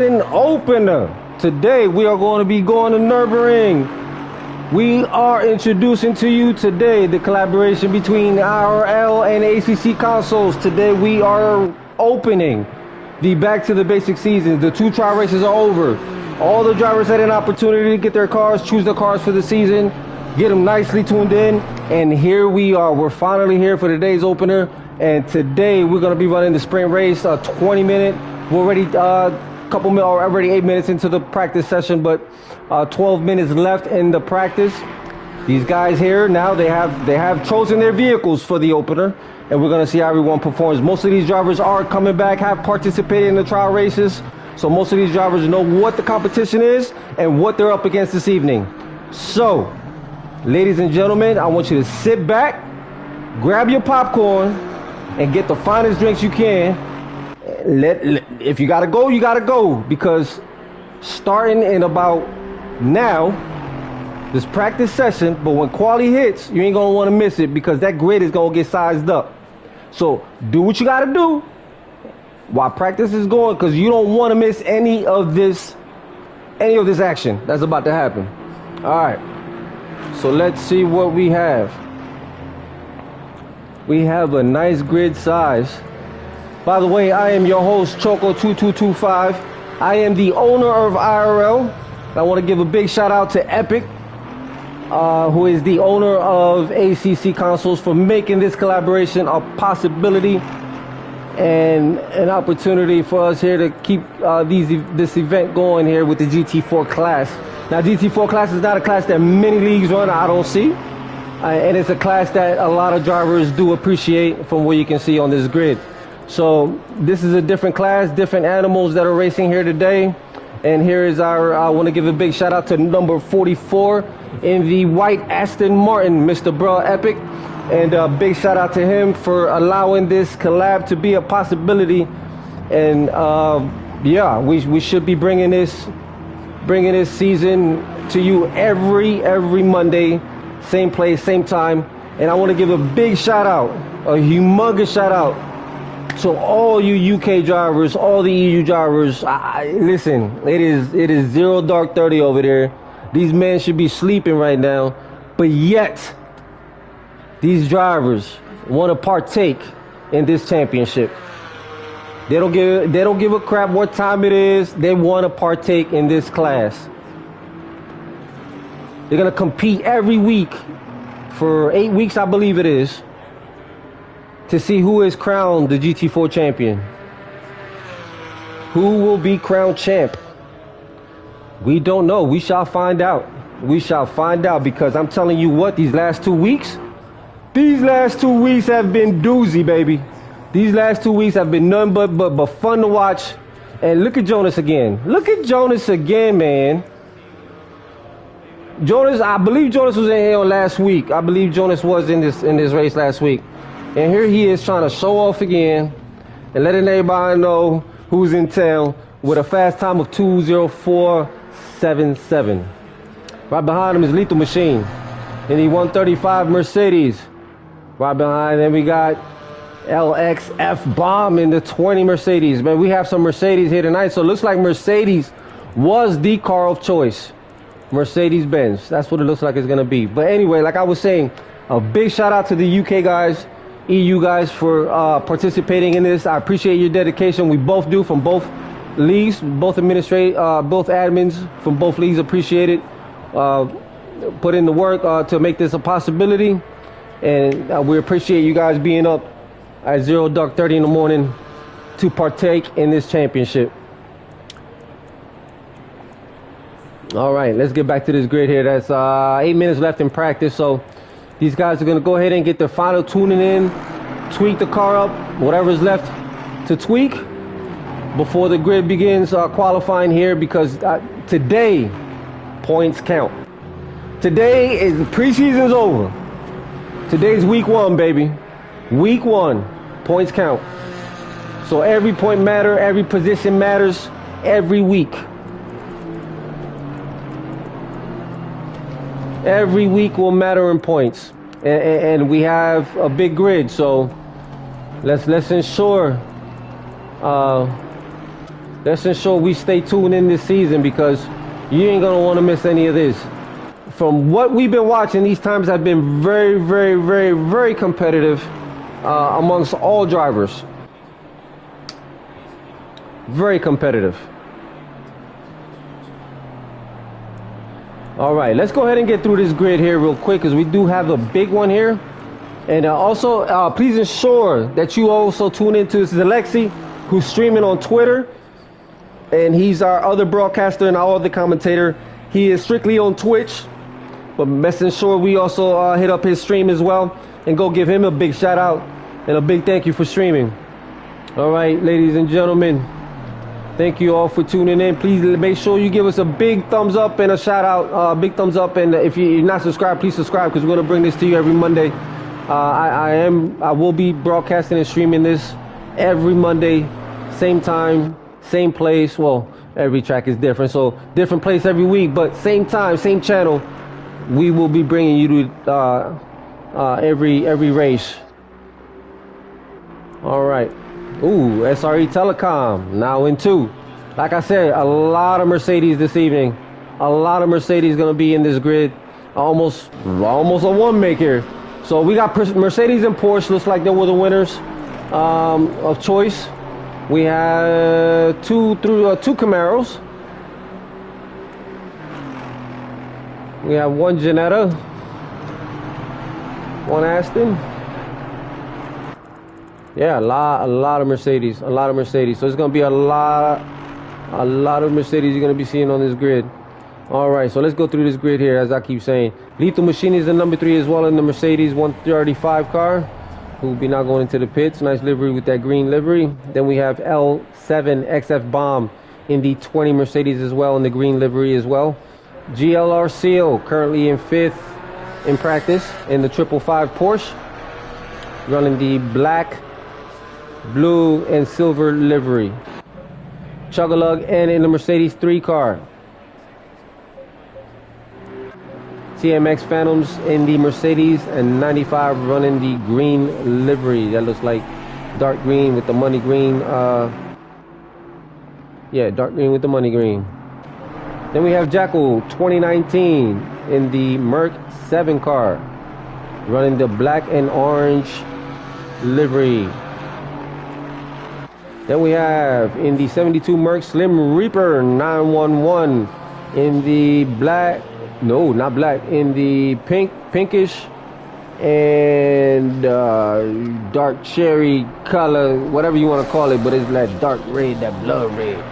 An opener. Today we are going to be going to Nurb. We are introducing to you today the collaboration between IRL and ACC consoles. Today we are opening the Back to the Basic season. The 2 trial races are over. All the drivers had an opportunity to get their cars, choose their cars for the season, get them nicely tuned in, and here we are. We're finally here for today's opener, and today we're going to be running the sprint race, 20-minute. We're already 8 minutes into the practice session, but 12 minutes left in the practice. These guys here now, they have chosen their vehicles for the opener, and we're going to see how everyone performs. Most of these drivers are coming back, have participated in the trial races, so most of these drivers know what the competition is and what they're up against this evening. So, ladies and gentlemen, I want you to sit back, grab your popcorn, and get the finest drinks you can. If you gotta go, you gotta go, because starting in about now, this practice session, but when quali hits, you ain't gonna want to miss it, because that grid is gonna get sized up. So do what you gotta do while practice is going, because you don't want to miss any of this action that's about to happen. All right, so let's see what we have. We have a nice grid size. By the way, I am your host, Choco2225. I am the owner of IRL. I want to give a big shout out to Epic, who is the owner of ACC consoles, for making this collaboration a possibility and an opportunity for us here to keep this event going here with the GT4 class. Now, GT4 class is not a class that many leagues run, I don't see. And it's a class that a lot of drivers do appreciate, from what you can see on this grid. So this is a different class, different animals that are racing here today. And here is I want to give a big shout out to number 44 in the white Aston Martin, Mr. Bro Epic. And a big shout out to him for allowing this collab to be a possibility. And yeah, we should be bringing this season to you every Monday, same place, same time. And I want to give a big shout out, a humongous shout out, so all you UK drivers, all the EU drivers. Listen, it is 0 dark 30 over there. These men should be sleeping right now, but yet these drivers want to partake in this championship. They don't give a crap what time it is. They want to partake in this class. They're gonna compete every week for 8 weeks, I believe it is, to see who is crowned the GT4 champion. Who will be crowned champ? We don't know. We shall find out. We shall find out, because I'm telling you what, these last 2 weeks have been doozy, baby. These last 2 weeks have been nothing but fun to watch. And look at Jonas again. Look at Jonas again, man. I believe Jonas was in here last week. I believe Jonas was in this race last week. And here he is trying to show off again and letting everybody know who's in town with a fast time of 2:04.77. Right behind him is Lethal Machine in the 135 Mercedes. Right behind them we got LXF Bomb in the 20 Mercedes. Man, we have some Mercedes here tonight, so it looks like Mercedes was the car of choice. Mercedes-Benz. That's what it looks like it's going to be. But anyway, like I was saying, a big shout out to the UK guys, EU guys, for participating in this. I appreciate your dedication. We both do, from both leagues, both admins from both leagues appreciate it. Put in the work to make this a possibility. And we appreciate you guys being up at 0 dark 30 in the morning to partake in this championship. All right, let's get back to this grid here. That's 8 minutes left in practice, so these guys are going to go ahead and get their final tuning in, tweak the car up, whatever's left to tweak before the grid begins qualifying here, because today points count. Today is preseason's over. Today's week 1, baby. Week 1, points count. So every point matters, every position matters every week. Every week will matter in points, and we have a big grid, so let's ensure Let's ensure we stay tuned in this season because you ain't gonna want to miss any of this. From what we've been watching, these times have been very, very, very, very competitive amongst all drivers. Very competitive. All right, let's go ahead and get through this grid here real quick because we do have a big one here. And also, please ensure that you also tune into this is Alexi, who's streaming on Twitter. And he's our other broadcaster and our other commentator. He is strictly on Twitch. But let's ensure we also hit up his stream as well. And go give him a big shout out. And a big thank you for streaming. All right, ladies and gentlemen. Thank you all for tuning in. Please make sure you give us a big thumbs up and a shout out. Big thumbs up. And if you're not subscribed, please subscribe because we're going to bring this to you every Monday. I will be broadcasting and streaming this every Monday. Same time. Same place. Well, every track is different, so different place every week, but same time, same channel. We will be bringing you to every race. All right. Ooh, SRE Telecom now in 2. Like I said, a lot of Mercedes this evening. A lot of Mercedes gonna be in this grid. Almost a one maker. So we got Mercedes and Porsche. Looks like they were the winners of choice. We have two Camaros. We have one Jetta, one Aston. Yeah, a lot of Mercedes, a lot of Mercedes. So it's gonna be a lot of Mercedes you're gonna be seeing on this grid. All right, so let's go through this grid here, as I keep saying. Lethal Machine is the number 3 as well in the Mercedes 135 car. Who will be now going into the pits. Nice livery with that green livery. Then we have L7 XF Bomb in the 20 Mercedes as well in the green livery as well. GLR Seal currently in 5th in practice in the 555 Porsche. Running the black, blue, and silver livery. Chug-a-lug and in the Mercedes 3 car. TMX Phantoms in the Mercedes and 95 running the green livery. That looks like dark green with the money green. Yeah, dark green with the money green. Then we have Jackal 2019 in the Merc 7 car. Running the black and orange livery. Then we have in the 72 Merc Slim Reaper 911 in the black. No, not black. In the pinkish and dark cherry color, whatever you want to call it, but it's like dark red, that blood red.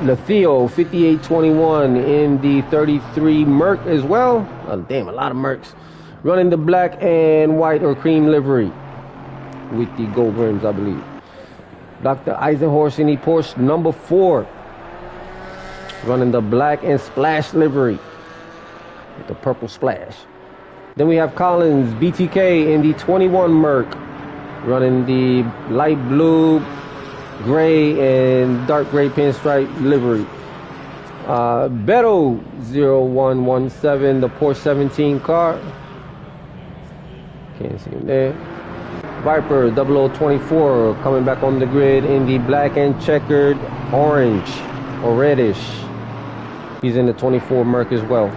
Lethio 5821 in the 33 Merc as well. Oh, damn, a lot of Mercs. Running the black and white or cream livery with the gold rims, I believe. Dr. Eisenhorst in the Porsche number 4. Running the black and splash livery with the purple splash. Then we have Collins BTK in the 21 Merc. Running the light blue, gray, and dark gray pinstripe livery. Beto 0117, the Porsche 17 car. Can't see him there. Viper 0024 coming back on the grid in the black and checkered orange or reddish. He's in the 24 Merc as well.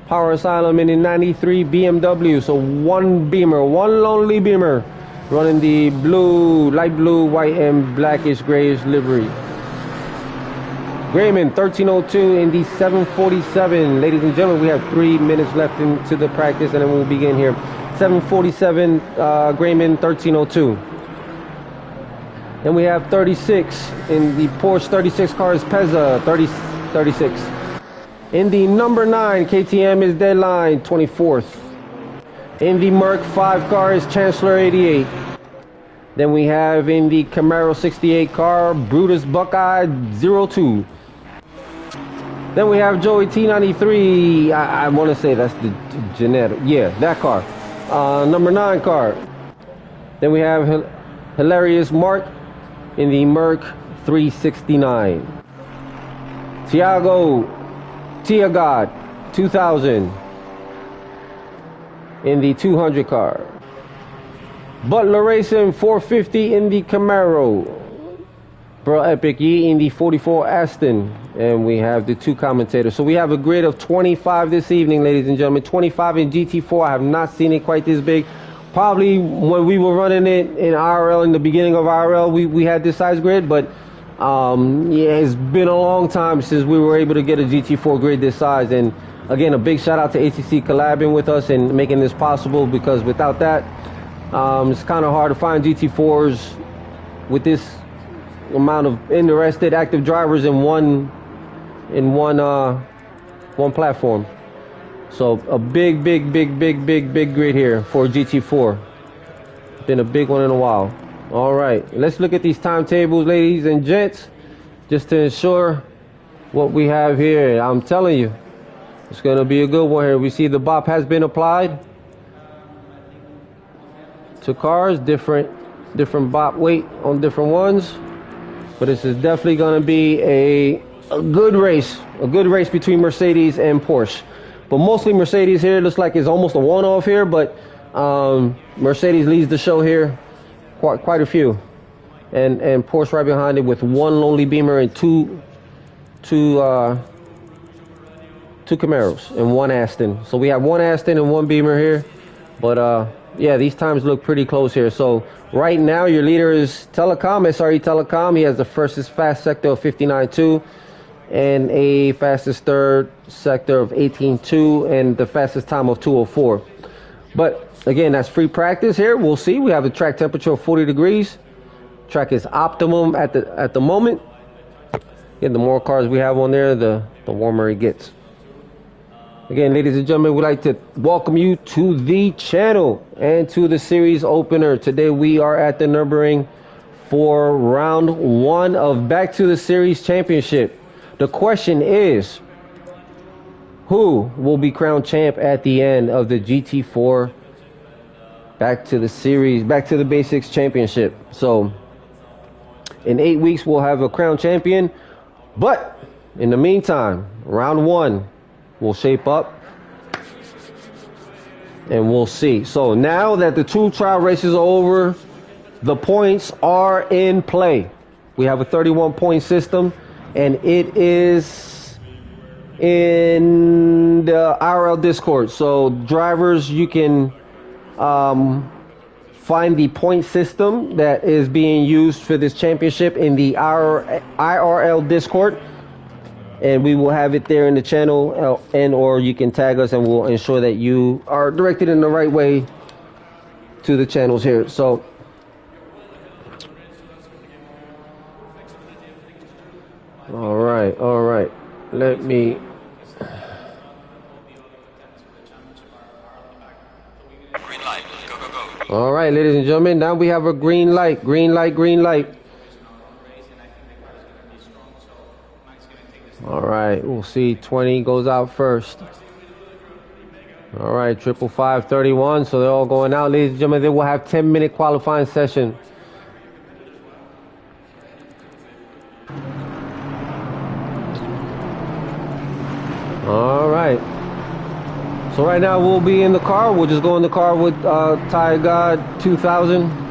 Power Asylum in the 93 BMW. So one Beamer, one lonely Beamer. Running the blue, light blue, white, and blackish, grayish livery. Grayman 1302 in the 747. Ladies and gentlemen, we have 3 minutes left into the practice and then we'll begin here. 747 Grayman 1302. Then we have 36 in the Porsche 36 car is Pezza 36. In the number 9 KTM is Deadline 24th. In the Merc 5 car is Chancellor 88. Then we have in the Camaro 68 car Brutus Buckeye 02. Then we have Joey T93. I want to say that's the genetic. Yeah, that car. Number 9 car. Then we have Hilarious Mark in the Merc 369. Tiagod 2000 in the 200 car. Butler Racing 450 in the Camaro. Pearl Epic Yee in the 44 Aston, and we have the 2 commentators. So we have a grid of 25 this evening, ladies and gentlemen. 25 in GT4. I have not seen it quite this big. Probably when we were running it in IRL, in the beginning of IRL, we had this size grid, but yeah, it's been a long time since we were able to get a GT4 grid this size. And again, a big shout out to ACC collabing with us and making this possible, because without that, it's kind of hard to find GT4s with this amount of interested active drivers in one platform. So a big grid here for GT4. Been a big one in a while. All right, let's look at these timetables, ladies and gents, just to ensure what we have here. I'm telling you, it's going to be a good one here. We see the bop has been applied to cars, different bop weight on different ones, but this is definitely going to be a good race between Mercedes and Porsche. But mostly Mercedes here. Looks like it's almost a one-off here, but Mercedes leads the show here, quite a few, and Porsche right behind it with 1 lonely Beamer and two Camaros and 1 Aston. So we have 1 Aston and 1 Beamer here, but yeah, these times look pretty close here. So right now your leader is Telecom, SRE Telecom. He has the fastest fast sector of 59.2 and a fastest third sector of 18.2 and the fastest time of 2:04. But again, that's free practice here. We'll see. We have a track temperature of 40 degrees. Track is optimum at the moment. Again, the more cars we have on there, the warmer it gets. Again, ladies and gentlemen, we'd like to welcome you to the channel and to the series opener. Today we are at the Nürburgring for round 1 of Back to the Series Championship. The question is, who will be crowned champ at the end of the GT4 Back to the Series, Back to the Basics Championship? So in 8 weeks we'll have a crown champion, but in the meantime, round 1 will shape up and we'll see. So now that the 2 trial races are over, the points are in play. We have a 31-point system, and it is in the IRL Discord. So drivers, you can find the point system that is being used for this championship in the IRL Discord, and we will have it there in the channel, and or you can tag us and we'll ensure that you are directed in the right way to the channels here. So all right, let me green light. Go. All right, ladies and gentlemen, now we have a green light. All right, we'll see. 20 goes out first. All right, 555, 31. So they're all going out, ladies and gentlemen. They will have 10-minute qualifying session. All right. So right now we'll be in the car. We'll just go in the car with Tire God 2000.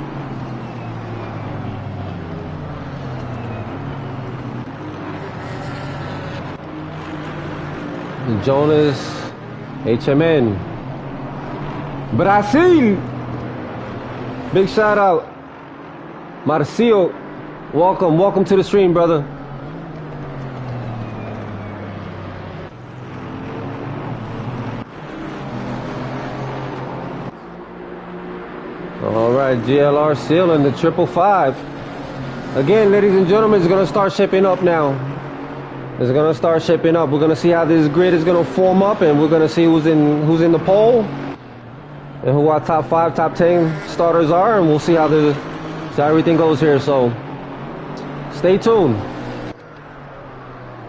Jonas HMN Brazil. Big shout out Marcio. Welcome to the stream, brother. All right, GLR Seal and the 555. Again, ladies and gentlemen, it's going to start shipping up now. It's going to start shipping up. We're going to see how this grid is going to form up, and we're going to see who's in the poll and who our top 5, top 10 starters are, and we'll see how everything goes here. So stay tuned.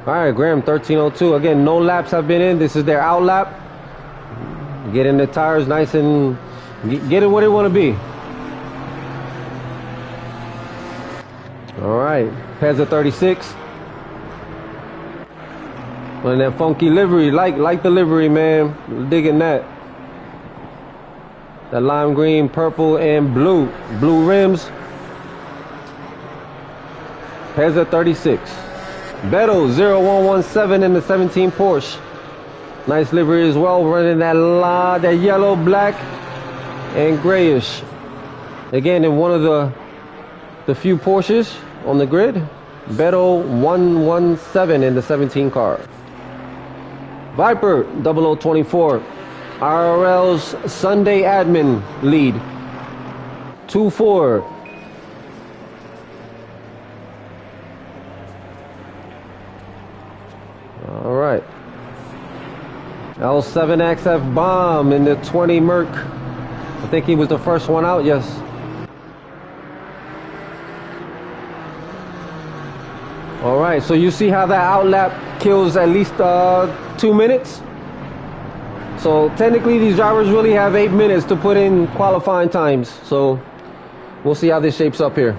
All right, Graham 1302. Again, no laps have been in. This is their out lap. Getting the tires nice and getting where they want to be. All right, Pezza 36. And that funky livery, like the livery, man. Digging that. That lime green, purple, and blue rims. Pezza 36. Beto 0117 in the 17 Porsche. Nice livery as well, running that yellow, black, and grayish. Again, in one of the few Porsches on the grid. Beto 117 in the 17 car. Viper 0024. IRL's Sunday admin lead. 2-4. All right. L7XF bomb in the 20 Merc. I think he was the first one out, yes. All right, so you see how that outlap kills at least 2 minutes? So technically these drivers really have 8 minutes to put in qualifying times. So we'll see how this shapes up here.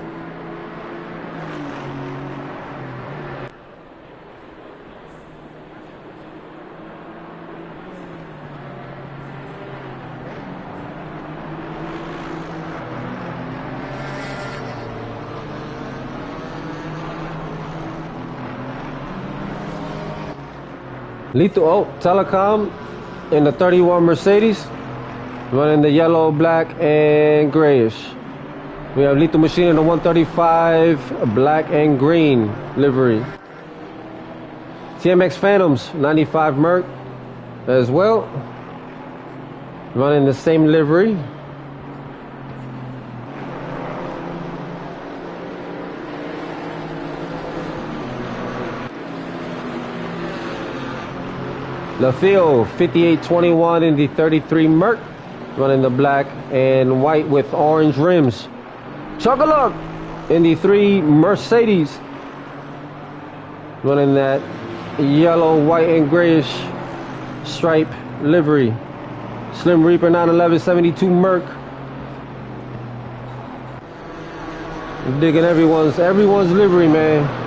Lethal Telecom in the 31 Mercedes, running the yellow, black, and grayish. We have Lethal Machine in the 135 black and green livery. TMX Phantoms 95 Merc as well, running the same livery. LaFille 5821 in the 33 Merc, running the black and white with orange rims. Chocolate in the 3 Mercedes, running that yellow, white, and grayish stripe livery. Slim Reaper 911 72 Merc. Digging everyone's livery, man.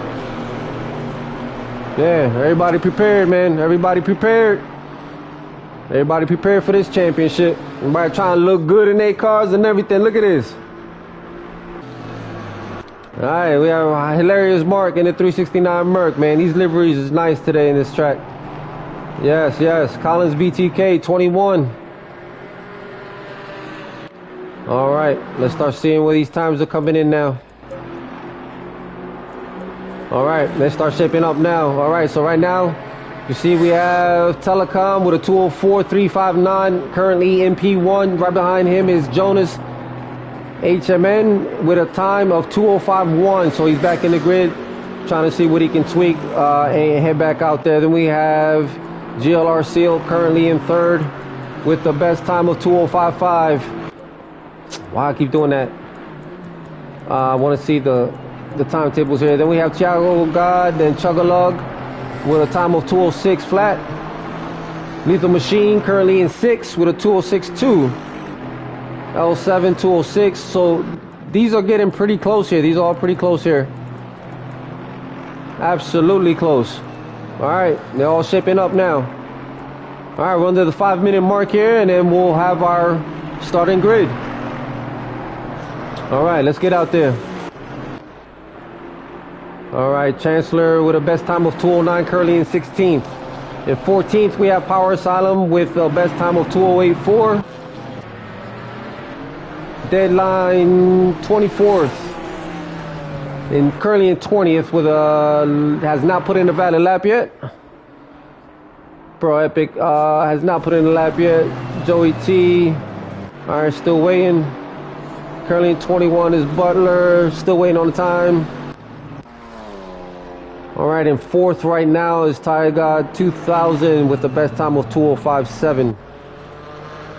Yeah, everybody prepared, man. Everybody prepared. Everybody prepared for this championship. Everybody trying to look good in their cars and everything. Look at this. All right, we have a hilarious Mark in the 369 Merc, man. These liveries is nice today in this track. Yes, yes. Collins BTK 21. All right, let's start seeing where these times are coming in now. All right, let's start shaping up now. All right, so right now, you see we have Telecom with a 204.359, currently in P1. Right behind him is Jonas HMN with a time of 205.1. So he's back in the grid, trying to see what he can tweak and head back out there. Then we have GLR Seal currently in third with the best time of 205.5. Why I keep doing that? I want to see the timetables here. Then we have Thiago God and Chugalug with a time of 206 flat. Lethal Machine currently in 6th with a 206.2. L7 206. So these are getting pretty close here. These are all pretty close here. Absolutely close. All right, they're all shaping up now. All right, we're under the 5-minute mark here, and then we'll have our starting grid. All right, let's get out there. All right, Chancellor with a best time of 209, currently in 16th. In 14th, we have Power Asylum with the best time of 208.4. Deadline 24th. And currently in 20th with has not put in a valid lap yet. Pro Epic has not put in a lap yet. Joey T. All right, still waiting. Currently in 21 is Butler, still waiting on the time. All right, in 4th right now is Tiger God 2000 with the best time of 205.7.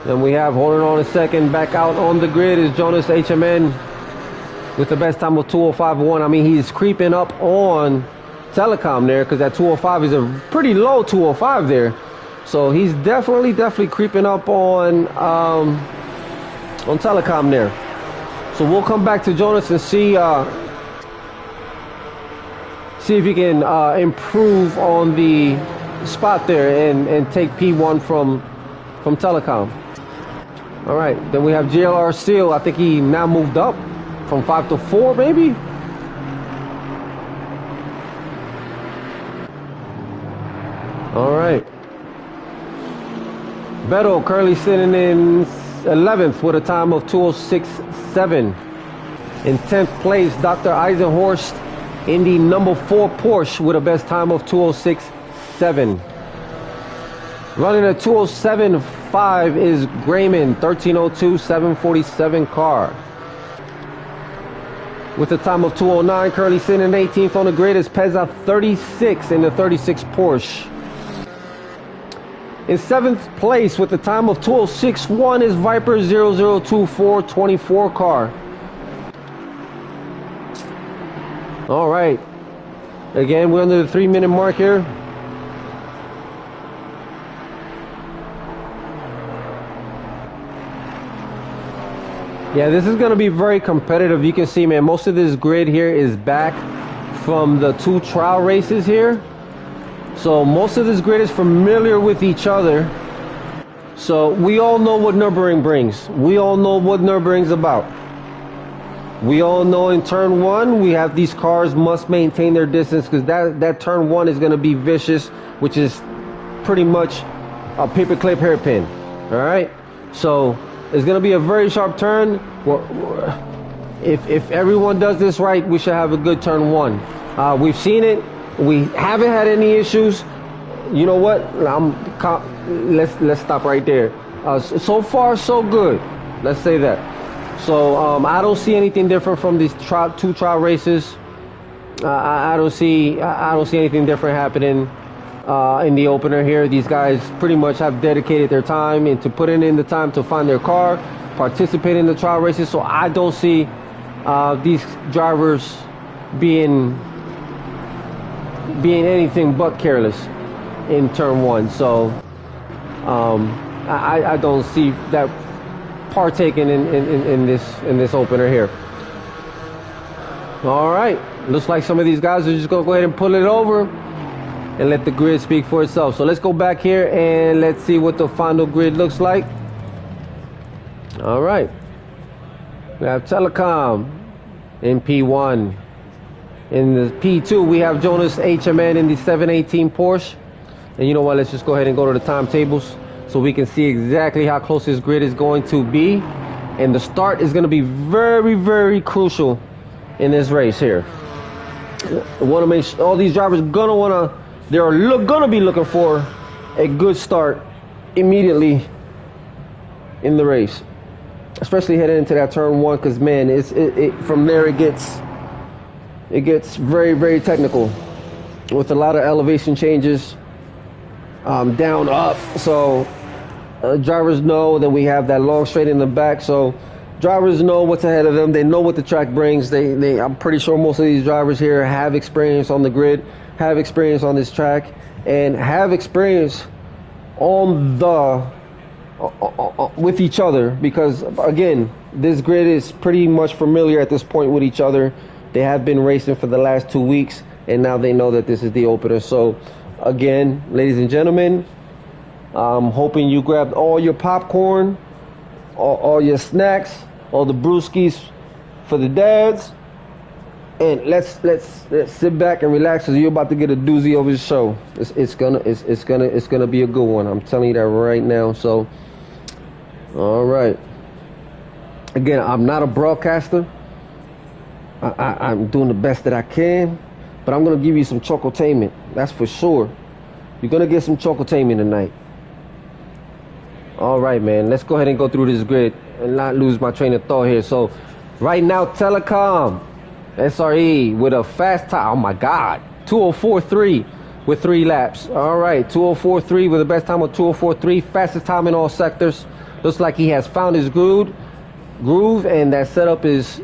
Then we have, holding on a second, back out on the grid is Jonas HMN with the best time of 205.1. I mean, he's creeping up on Telecom there, because that 205 is a pretty low 205 there. So he's definitely creeping up on Telecom there. So we'll come back to Jonas and see if he can improve on the spot there and take P1 from Telecom. All right, then we have GLR Seal. I think he now moved up from 5 to 4, maybe. All right. Beto currently sitting in 11th with a time of 2:06.7. In 10th place, Dr. Eisenhorst in the number 4 Porsche with a best time of 2:06.7. Running a 2:07.5 is Grayman, 13:02.747 car. With a time of 2:09, currently sitting in 18th on the grid is Pezza 36 in the 36 Porsche. In 7th place with a time of 2:06.1 is Viper 002424 car. All right. Again, we're under the 3-minute mark here. Yeah, this is going to be very competitive. You can see, man, most of this grid here is back from the 2 trial races here. So most of this grid is familiar with each other. So we all know what Nürburgring brings. We all know what Nürburgring's about. We all know in turn 1, we have these cars must maintain their distance because that turn 1 is going to be vicious, which is pretty much a paperclip hairpin. All right. So it's going to be a very sharp turn. If everyone does this right, we should have a good turn 1. We've seen it. We haven't had any issues. You know what? Let's stop right there. So far, so good. Let's say that. So I don't see anything different from these 2 trial races. I don't see anything different happening in the opener here. These guys pretty much have dedicated their time into putting in the time to find their car, participate in the trial races. So I don't see these drivers being anything but careless in turn 1. So I don't see that partaking in this opener here. All right, looks like some of these guys are just gonna go ahead and pull it over and let the grid speak for itself. So let's go back here and let's see what the final grid looks like. All right, we have Telecom in P1. In the P2, we have Jonas HMN in the 718 Porsche. And you know what? Let's just go ahead and go to the timetables so we can see exactly how close this grid is going to be. And the start is going to be very, very crucial in this race here. I want to make sure all these drivers are going to be looking for a good start immediately in the race, especially heading into that turn 1, because man, from there it gets very, very technical with a lot of elevation changes, down, up. So drivers know that we have that long straight in the back. So drivers know what's ahead of them. They know what the track brings. I'm pretty sure most of these drivers here have experience on the grid, have experience on this track, and have experience on with each other, because again, this grid is pretty much familiar at this point with each other. They have been racing for the last 2 weeks, and now they know that this is the opener. So again, ladies and gentlemen, I'm hoping you grabbed all your popcorn, all your snacks, all the brewskis for the dads, and let's sit back and relax, because you're about to get a doozy of his show. It's gonna be a good one. I'm telling you that right now. So all right, again, I'm not a broadcaster. I'm doing the best that I can, but I'm going to give you some chocotainment. That's for sure. You're going to get some chocotainment tonight. All right, man. Let's go ahead and go through this grid and not lose my train of thought here. So right now, Telecom SRE with a fast time. Oh, my God. 2:04.3 with 3 laps. All right. 2:04.3 with the best time of 2:04.3. Fastest time in all sectors. Looks like he has found his groove, and that setup is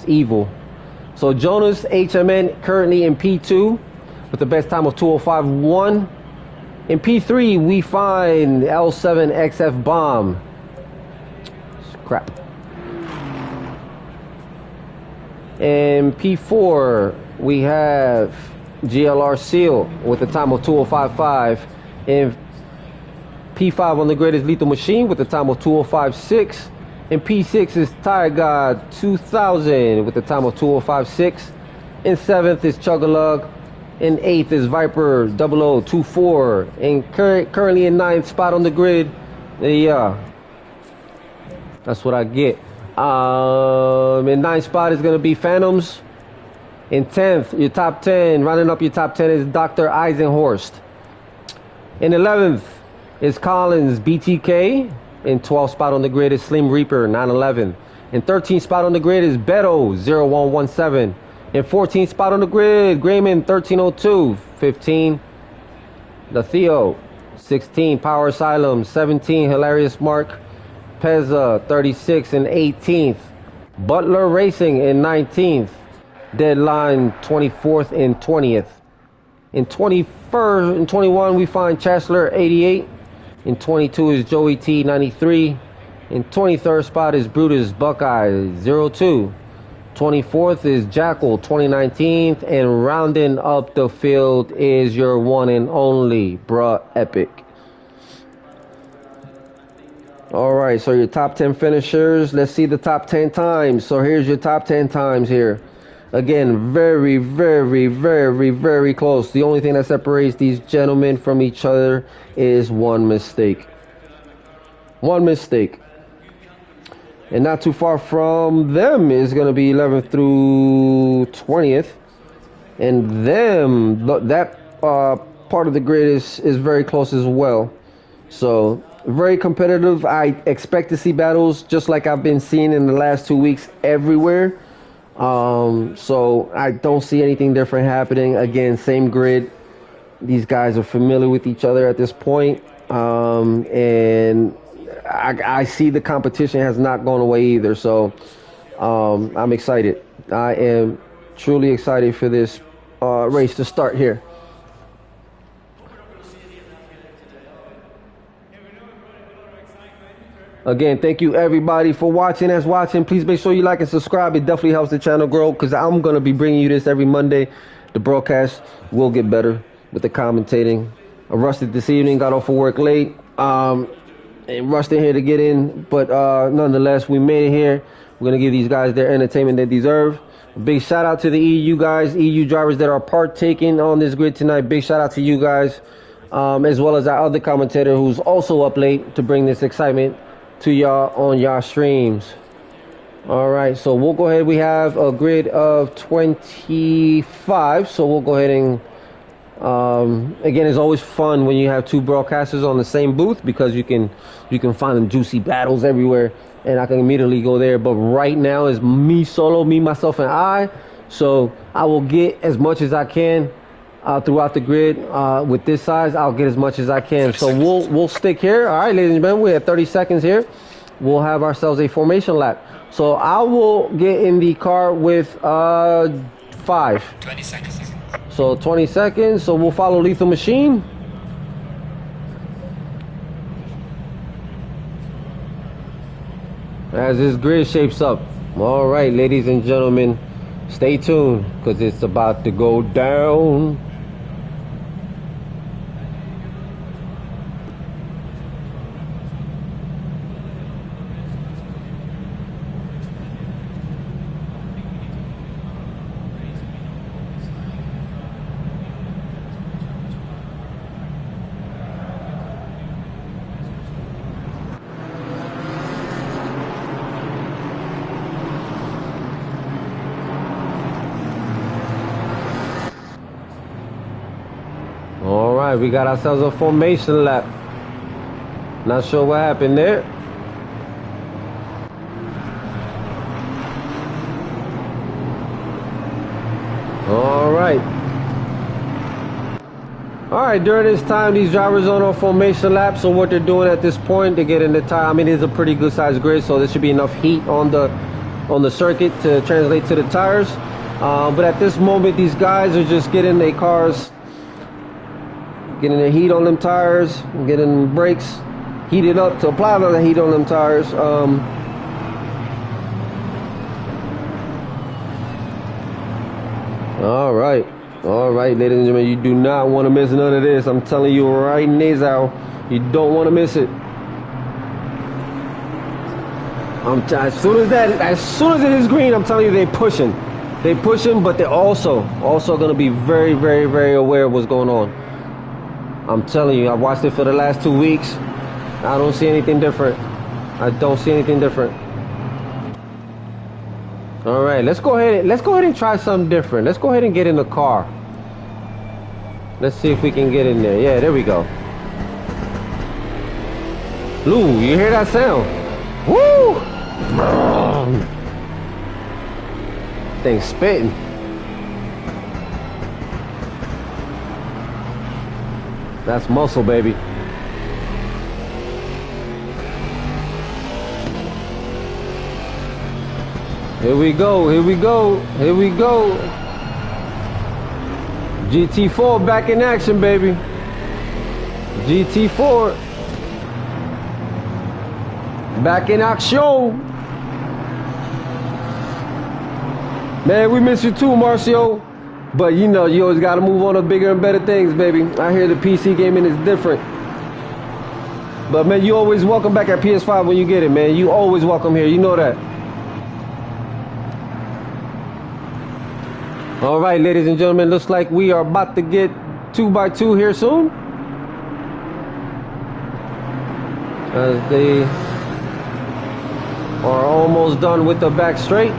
evil. So Jonas HMN currently in P2 with the best time of 2:05.1. In P3 we find L7XF Bomb. Crap. In P4 we have GLR Seal with the time of 2:05.5. In P5 on the grid is Lethal Machine with the time of 2:05.6. In P6 is Tire God 2000 with the time of 2:05.6. In 7th is Chug-a-Lug. In 8th is Viper 0024. And currently in 9th spot on the grid. Yeah. That's what I get. In 9th spot is going to be Phantoms. In 10th, your top 10, rounding up your top 10 is Dr. Eisenhorst. In 11th is Collins BTK. In 12th spot on the grid is Slim Reaper 911. In 13th spot on the grid is Beto 0117. In 14th spot on the grid, Grayman 1302. 15, the Theo 16, Power Asylum 17, Hilarious Mark Pezza 36 in 18th. Butler Racing in 19th. Deadline 24th and 20th. In 21st and 21 we find Chancellor 88. In 22 is Joey T 93. In 23rd spot is Brutus Buckeye 02. 24th is Jackal 2019th, and rounding up the field is your one and only Bruh Epic. All right, so your top 10 finishers. Let's see the top 10 times. So here's your top 10 times here. Again, very, very, very, very close. The only thing that separates these gentlemen from each other is one mistake. One mistake. And not too far from them is going to be 11th through 20th. And them, that part of the grid is very close as well. So very competitive. I expect to see battles just like I've been seeing in the last 2 weeks everywhere. So I don't see anything different happening. Again, same grid. These guys are familiar with each other at this point. And I see the competition has not gone away either. So I'm excited. I am truly excited for this race to start here. Again, thank you everybody for watching. That's watching. Please make sure you like and subscribe. It definitely helps the channel grow because I'm going to be bringing you this every Monday. The broadcast will get better with the commentating. I rushed it this evening, got off of work late, and rushed in here to get in. But nonetheless, we made it here. We're going to give these guys their entertainment they deserve. A big shout out to the EU guys, EU drivers that are partaking on this grid tonight. Big shout out to you guys, as well as our other commentator who's also up late to bring this excitement to y'all on y'all streams. All right, so we'll go ahead. We have a grid of 25, so we'll go ahead and again, it's always fun when you have two broadcasters on the same booth because you can find them juicy battles everywhere, and I can immediately go there. But right now is me solo, me, myself, and I. So I will get as much as I can throughout the grid. With this size, I'll get as much as I can. So we'll stick here. All right, ladies and gentlemen, we have 30 seconds here. We'll have ourselves a formation lap. So I will get in the car with 5. 20 seconds. So 20 seconds. So we'll follow Lethal Machine. As this grid shapes up. All right, ladies and gentlemen, stay tuned because it's about to go down. We got ourselves a formation lap. Not sure what happened there. All right, during this time, these drivers are on a formation lap. So what they're doing at this point, they're getting the tire. I mean, it's a pretty good sized grid, so there should be enough heat on the circuit to translate to the tires. But at this moment, these guys are just getting their cars, getting the heat on them tires, getting brakes heated up to apply the heat on them tires. All right, ladies and gentlemen, you do not want to miss none of this. I'm telling you right now, you don't want to miss it. As soon as it is green, I'm telling you, they're pushing. They pushing, but they're also going to be very, very, very aware of what's going on. I'm telling you, I watched it for the last 2 weeks. I don't see anything different. I don't see anything different. All right, let's go ahead and try something different. Let's go ahead and get in the car. Let's see if we can get in there. Yeah, there we go. Lou, you hear that sound? Woo! Thing's spitting. That's muscle, baby. Here we go, here we go, here we go. GT4 back in action, baby. GT4 back in action. Man, we miss you too, Marcio. But you know, you always got to move on to bigger and better things, baby. I hear the PC gaming is different. But man, you always welcome back at PS5 when you get it, man. You always welcome here, you know that. All right, ladies and gentlemen, looks like we are about to get 2x2 here soon. As they are almost done with the back straight.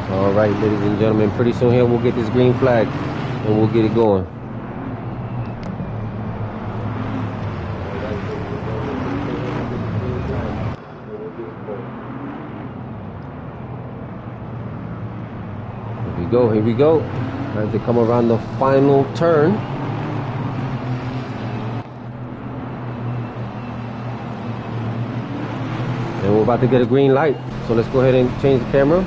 All right, ladies and gentlemen, pretty soon here we'll get this green flag and we'll get it going. Here we go, here we go. As they come around the final turn. And we're about to get a green light. So let's go ahead and change the camera.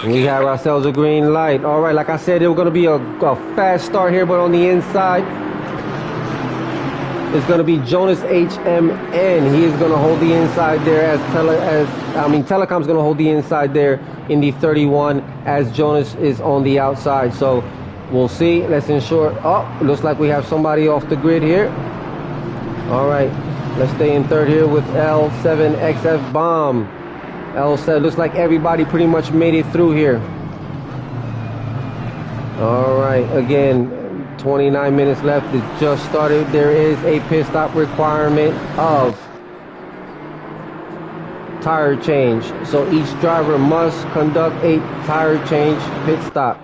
We have ourselves a green light. All right, like I said, it was going to be a fast start here, but on the inside, it's going to be Jonas HMN. He is going to hold the inside there Telecom's going to hold the inside there in the 31 as Jonas is on the outside. So we'll see. Let's ensure. Oh, looks like we have somebody off the grid here. All right, let's stay in third here with L7XF Bomb. L7, looks like everybody pretty much made it through here. All right, again, 29 minutes left. It just started. There is a pit stop requirement of tire change. So each driver must conduct a tire change pit stop.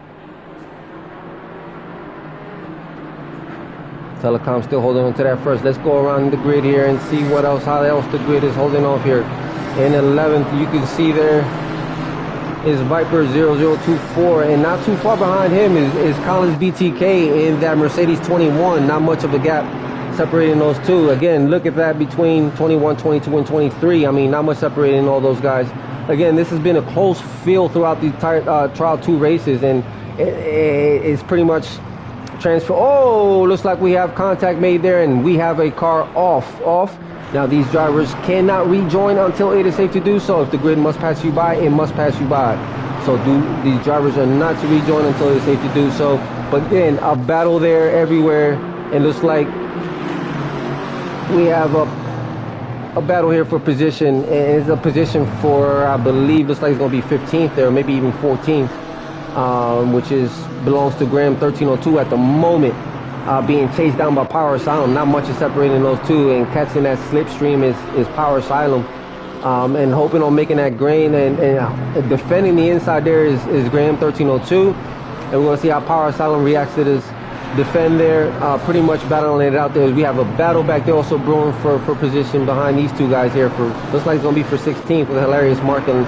Telecom still holding on to that first. Let's go around the grid here and see what else, how else the grid is holding off here. In 11th, you can see there is Viper 0024, and not too far behind him is Collins BTK in that Mercedes 21. Not much of a gap separating those two. Again, look at that between 21, 22, and 23. I mean, not much separating all those guys. Again, this has been a close field throughout the trial 2 races, and it's pretty much transfer. Oh, looks like we have contact made there, and we have a car off. Now these drivers cannot rejoin until it is safe to do so. If the grid must pass you by, it must pass you by. So these drivers are not to rejoin until it is safe to do so. But then a battle there everywhere. It looks like we have a battle here for position. And it's a position for, I believe, looks like it's going to be 15th there, maybe even 14th, which belongs to Graham 1302 at the moment. Being chased down by Power Asylum. Not much is separating those two, and catching that slipstream is Power Asylum, and hoping on making that grain, and defending the inside there is Graham 1302, and we're going to see how Power Asylum reacts to this defend there, pretty much battling it out there. We have a battle back there also brewing for position behind these two guys here. Looks like it's going to be for 16th with a hilarious Mark and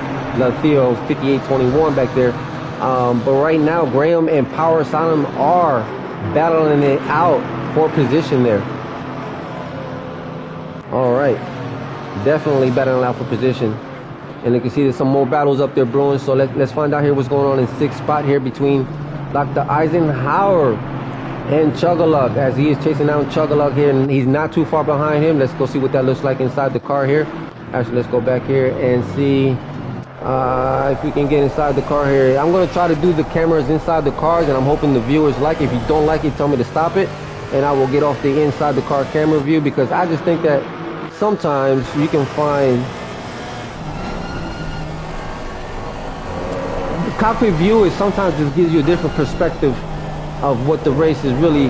Theo 5821 back there, but right now Graham and Power Asylum are battling it out for position there. All right, definitely battling out for position, and you can see there's some more battles up there brewing. So let's find out here what's going on in 6th spot here between Dr. Eisenhower and Chugalug, as he is chasing down Chugalug here, and he's not too far behind him. Let's go see what that looks like inside the car here. Actually, let's go back here and see If we can get inside the car here. I'm going to try to do the cameras inside the cars, and I'm hoping the viewers like it. If you don't like it, tell me to stop it, and I will get off the inside the car camera view, because I just think that sometimes you can find the cockpit view is sometimes just gives you a different perspective of what the race was really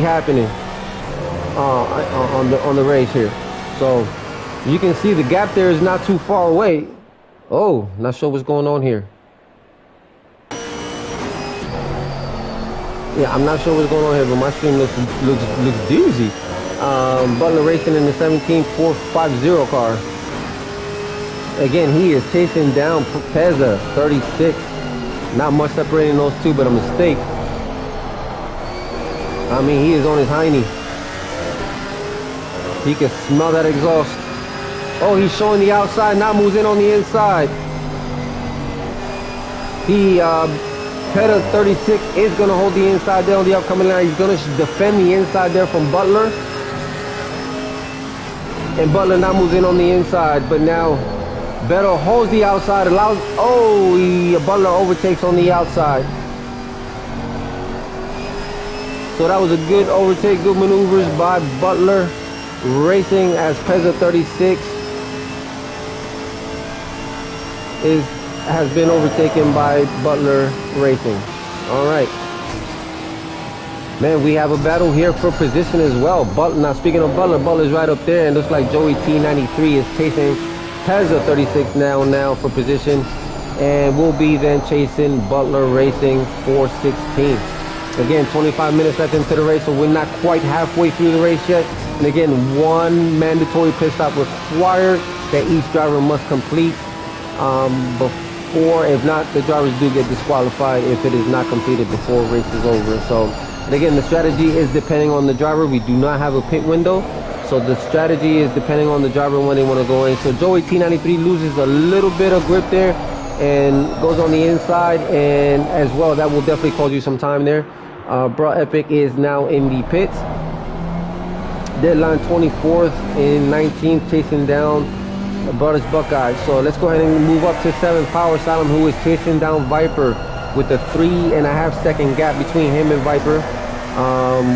happening on the race here. So you can see the gap there is not too far away. Oh, not sure what's going on here. Yeah, I'm not sure what's going on here, but my stream looks doozy. Butler racing in the 17450 car. Again, he is chasing down Peza 36. Not much separating those two, but a mistake. I mean, he is on his hiney. He can smell that exhaust. Oh, he's showing the outside, now moves in on the inside. Peta 36 is going to hold the inside there on the upcoming line. He's going to defend the inside there from Butler. And Butler now moves in on the inside, but now Beto holds the outside, allows, Butler overtakes on the outside. So that was a good overtake, good maneuvers by Butler Racing, as Peza 36 has been overtaken by Butler Racing. All right, man, we have a battle here for position as well. Now speaking of Butler, Butler's right up there, and looks like Joey T93 is chasing Peza 36 now for position, and we'll be then chasing Butler Racing for 16th. Again, 25 minutes left into the race, so we're not quite halfway through the race yet. And again, one mandatory pit stop required that each driver must complete before. If not, the drivers do get disqualified if it is not completed before race is over. So, and again, the strategy is depending on the driver. We do not have a pit window, so the strategy is depending on the driver when they want to go in. So Joey T93 loses a little bit of grip there and goes on the inside, and as well, that will definitely cause you some time there. Bro Epic is now in the pits. Deadline 24th and 19th, chasing down Brothers Buckeye. So let's go ahead and move up to 7th. Power Asylum, who is chasing down Viper with a 3.5 second gap between him and Viper.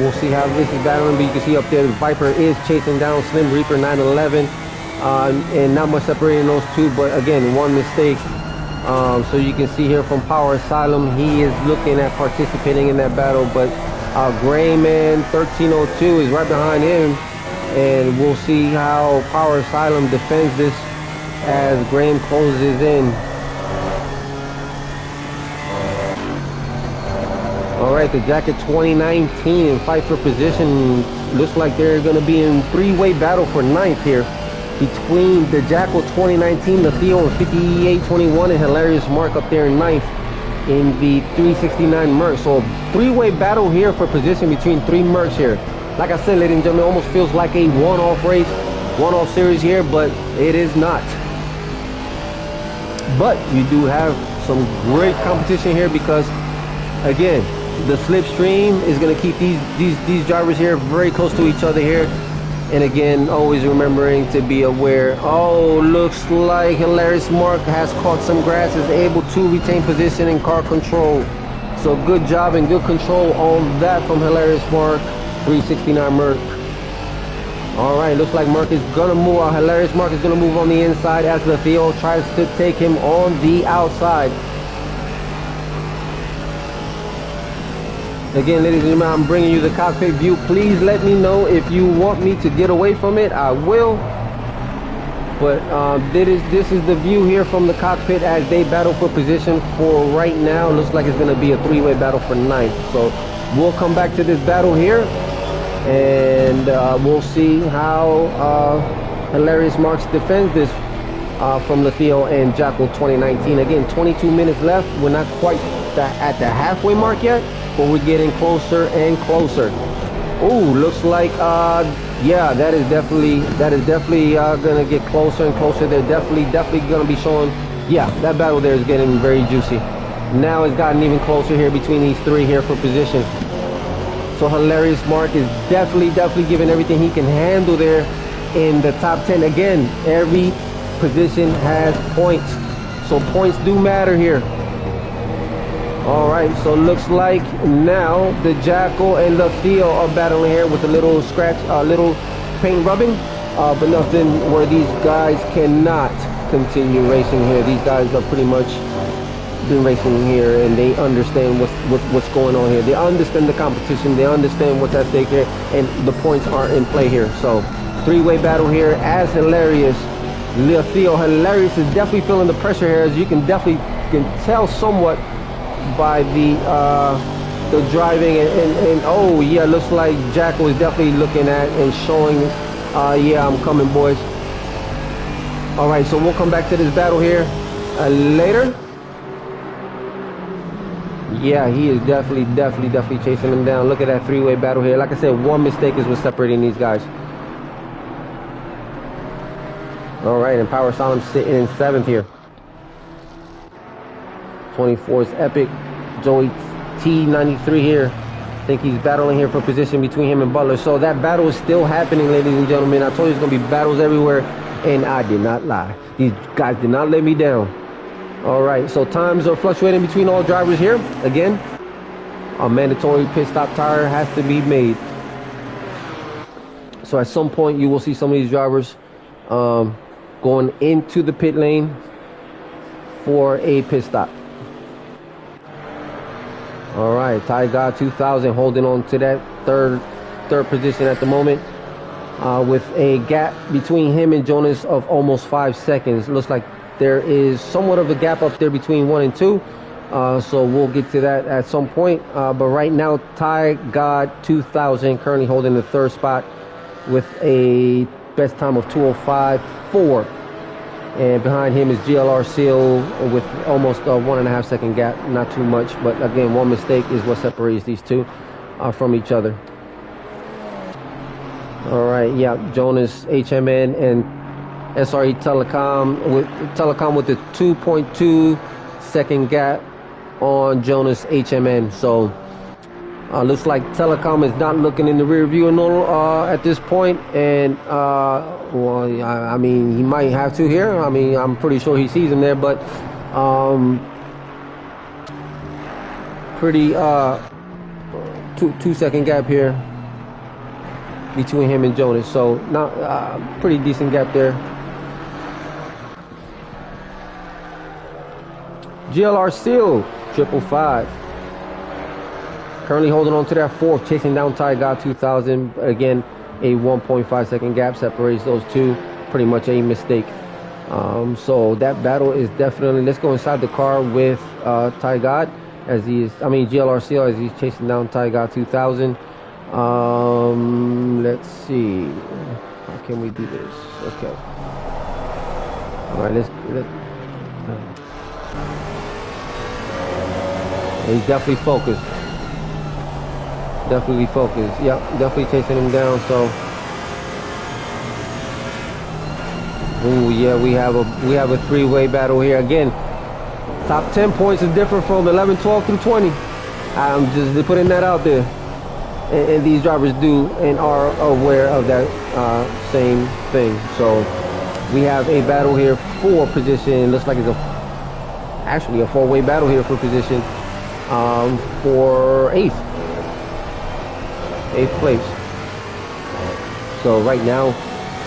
We'll see how this is battling, but you can see up there Viper is chasing down Slim Reaper 911, and not much separating those two, but again, one mistake. So you can see here from Power Asylum, he is looking at participating in that battle, but Grayman 1302 is right behind him, and we'll see how Power Asylum defends this as Graham closes in. Alright, the Jacket 2019 in fight for position. Looks like they're going to be in three-way battle for 9th here between the Jackal 2019, the Theo and 5821, and Hilarious Mark up there in 9th in the 369 Merc. So three-way battle here for position between three Mercs here. Like I said, ladies and gentlemen, it almost feels like a one-off race, one-off series here, but it is not. But you do have some great competition here because, again, the slipstream is going to keep these drivers here very close to each other here. And again, always remembering to be aware. Oh, looks like Hilarious Mark has caught some grass, is able to retain position in car control. So good job and good control on that from Hilarious Mark, 369 Merc. All right, looks like Mark is gonna move. Hilarious Mark is gonna move on the inside as the Theo tries to take him on the outside. Again, ladies and gentlemen, I'm bringing you the cockpit view. Please let me know if you want me to get away from it. I will. But this is the view here from the cockpit as they battle for position for right now. Looks like it's going to be a three-way battle for 9th. So we'll come back to this battle here, and we'll see how Hilarious Marks defends this from the Theo and Jackal 2019. Again, 22 minutes left. We're not quite at the halfway mark yet, but we're getting closer and closer. Oh, looks like yeah, that is definitely gonna get closer and closer. They're definitely gonna be showing. Yeah, that battle there is getting very juicy. Now it's gotten even closer here between these three here for position. So Hilarious Mark is definitely giving everything he can handle there in the top 10. Again, every position has points. So points do matter here. All right, so looks like now the Jackal and the Theo are battling here with a little scratch, little paint rubbing, but nothing where these guys cannot continue racing here. These guys are pretty much been racing here, and they understand what's going on here. They understand the competition. They understand what's at stake here, and the points are in play here. So three-way battle here, as hilarious. Theo hilarious is definitely feeling the pressure here, as you can definitely tell somewhat by the driving and oh yeah, looks like Jackal is definitely looking at and showing yeah, I'm coming, boys. All right, so we'll come back to this battle here later. Yeah, he is definitely chasing him down. Look at that three-way battle here. Like I said, one mistake is what's separating these guys. All right, and Power Solemn sitting in 7th here. 24 is Epic. Joey T93 here. I think he's battling here for position between him and Butler. So that battle is still happening, ladies and gentlemen. I told you there's going to be battles everywhere, and I did not lie. These guys did not let me down. All right, so times are fluctuating between all drivers here. Again, a mandatory pit stop tire has to be made. So at some point, you will see some of these drivers going into the pit lane for a pit stop. All right, Ty God 2000 holding on to that third position at the moment, with a gap between him and Jonas of almost 5 seconds. Looks like there is somewhat of a gap up there between 1 and 2, so we'll get to that at some point. But right now, Ty God 2000 currently holding the 3rd spot with a best time of 2:05.4. And behind him is GLR Seal with almost a 1.5 second gap. Not too much, but again, one mistake is what separates these two from each other. All right, yeah, Jonas HMN and SRE Telecom with the 2.2 second gap on Jonas HMN. So looks like Telecom is not looking in the rear view at this point, and well, I mean, he might have to here. I mean, I'm pretty sure he sees him there, but pretty 2 second gap here between him and Jonas. So not pretty decent gap there. GLR Seal 555. Currently holding on to that 4th, chasing down Ty God 2000. Again, a 1.5 second gap separates those two. Pretty much a mistake. So that battle is definitely. Let's go inside the car with Ty God as he is. I mean GLR Seal as he's chasing down Ty God 2000. Let's see. How can we do this? Okay. All right. Let's he's definitely focused. Definitely focused. Yep, definitely chasing him down. So, ooh, yeah, we have a three-way battle here again. Top 10 points is different from 11, 12 through 20. I'm just putting that out there, and these drivers do and are aware of that same thing. So, we have a battle here for position. Looks like it's actually a 4-way battle here for position for 8th place. So right now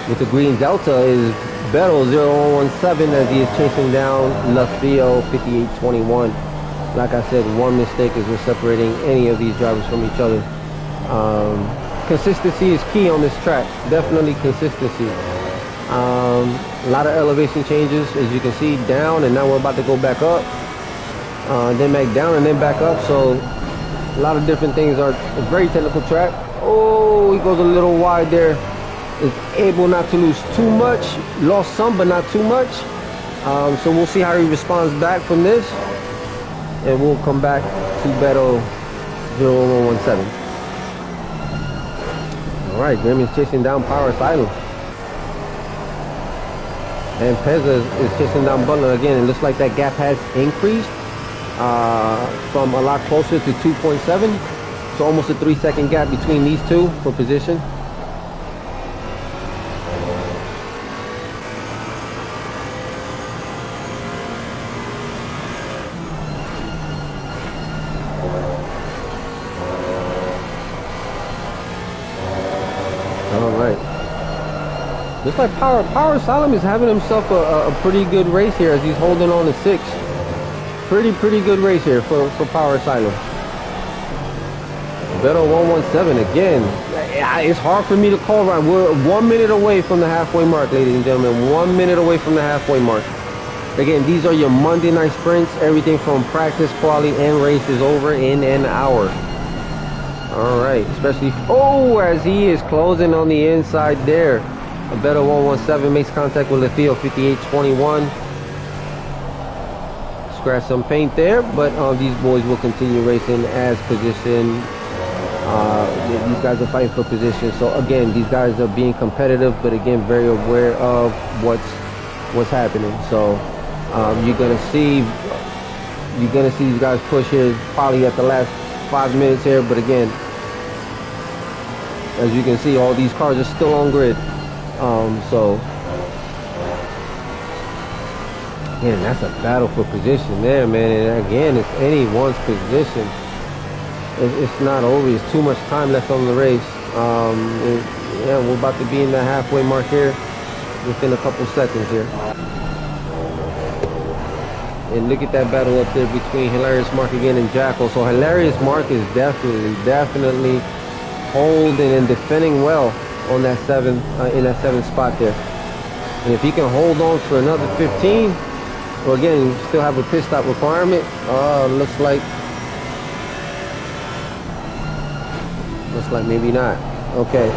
with the green Delta is Beto 0117 as he is chasing down LaFio 5821. Like I said, one mistake is what's separating any of these drivers from each other. Consistency is key on this track. Definitely consistency. A lot of elevation changes, as you can see, down, and now we're about to go back up, then back down and then back up. So a lot of different things. Are a very technical track. Oh, he goes a little wide there. Is able not to lose too much. Lost some, but not too much. So we'll see how he responds back from this, and we'll come back to Beto 0117. All right, Graham's chasing down Power Asylum. And Pezza is chasing down Butler again. It looks like that gap has increased from a lot closer to 2.7. So almost a 3-second gap between these two for position. Looks like Power Asylum is having himself a pretty good race here as he's holding on to 6. Pretty good race here for Power Asylum. Beto 117 again. It's hard for me to call right. We're 1 minute away from the halfway mark, ladies and gentlemen. 1 minute away from the halfway mark. Again, these are your Monday night sprints. Everything from practice, quali, and race is over in an hour. All right, especially, as he is closing on the inside there. A better 117 makes contact with Lethio 5821. Scratch some paint there, but these boys will continue racing as position. These guys are fighting for position. So again, these guys are being competitive, but again, very aware of what's happening. So you're gonna see these guys push here probably at the last 5 minutes here, but again, as you can see, all these cars are still on grid. So again, that's a battle for position there, man. And again, it's anyone's position. It's not over. There's too much time left on the race. Yeah, we're about to be in the halfway mark here within a couple seconds here. And look at that battle up there between Hilarious Mark again and Jackal. So Hilarious Mark is definitely holding and defending well on that 7 in that 7th spot there. And if he can hold on for another 15, well, again, you still have a pit stop requirement. Looks like maybe not. Okay.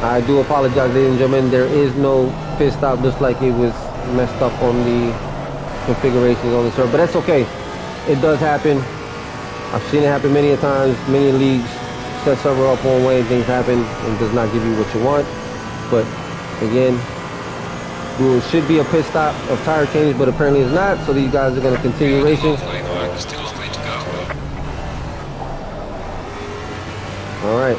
I do apologize, ladies and gentlemen. There is no pit stop. Looks like it was messed up on the configurations on the server, but that's okay. It does happen. I've seen it happen many a times. Many leagues set server up one way and things happen and does not give you what you want. But again, there should be a pit stop of tire change, but apparently it's not. So these guys are going to continue racing. All right.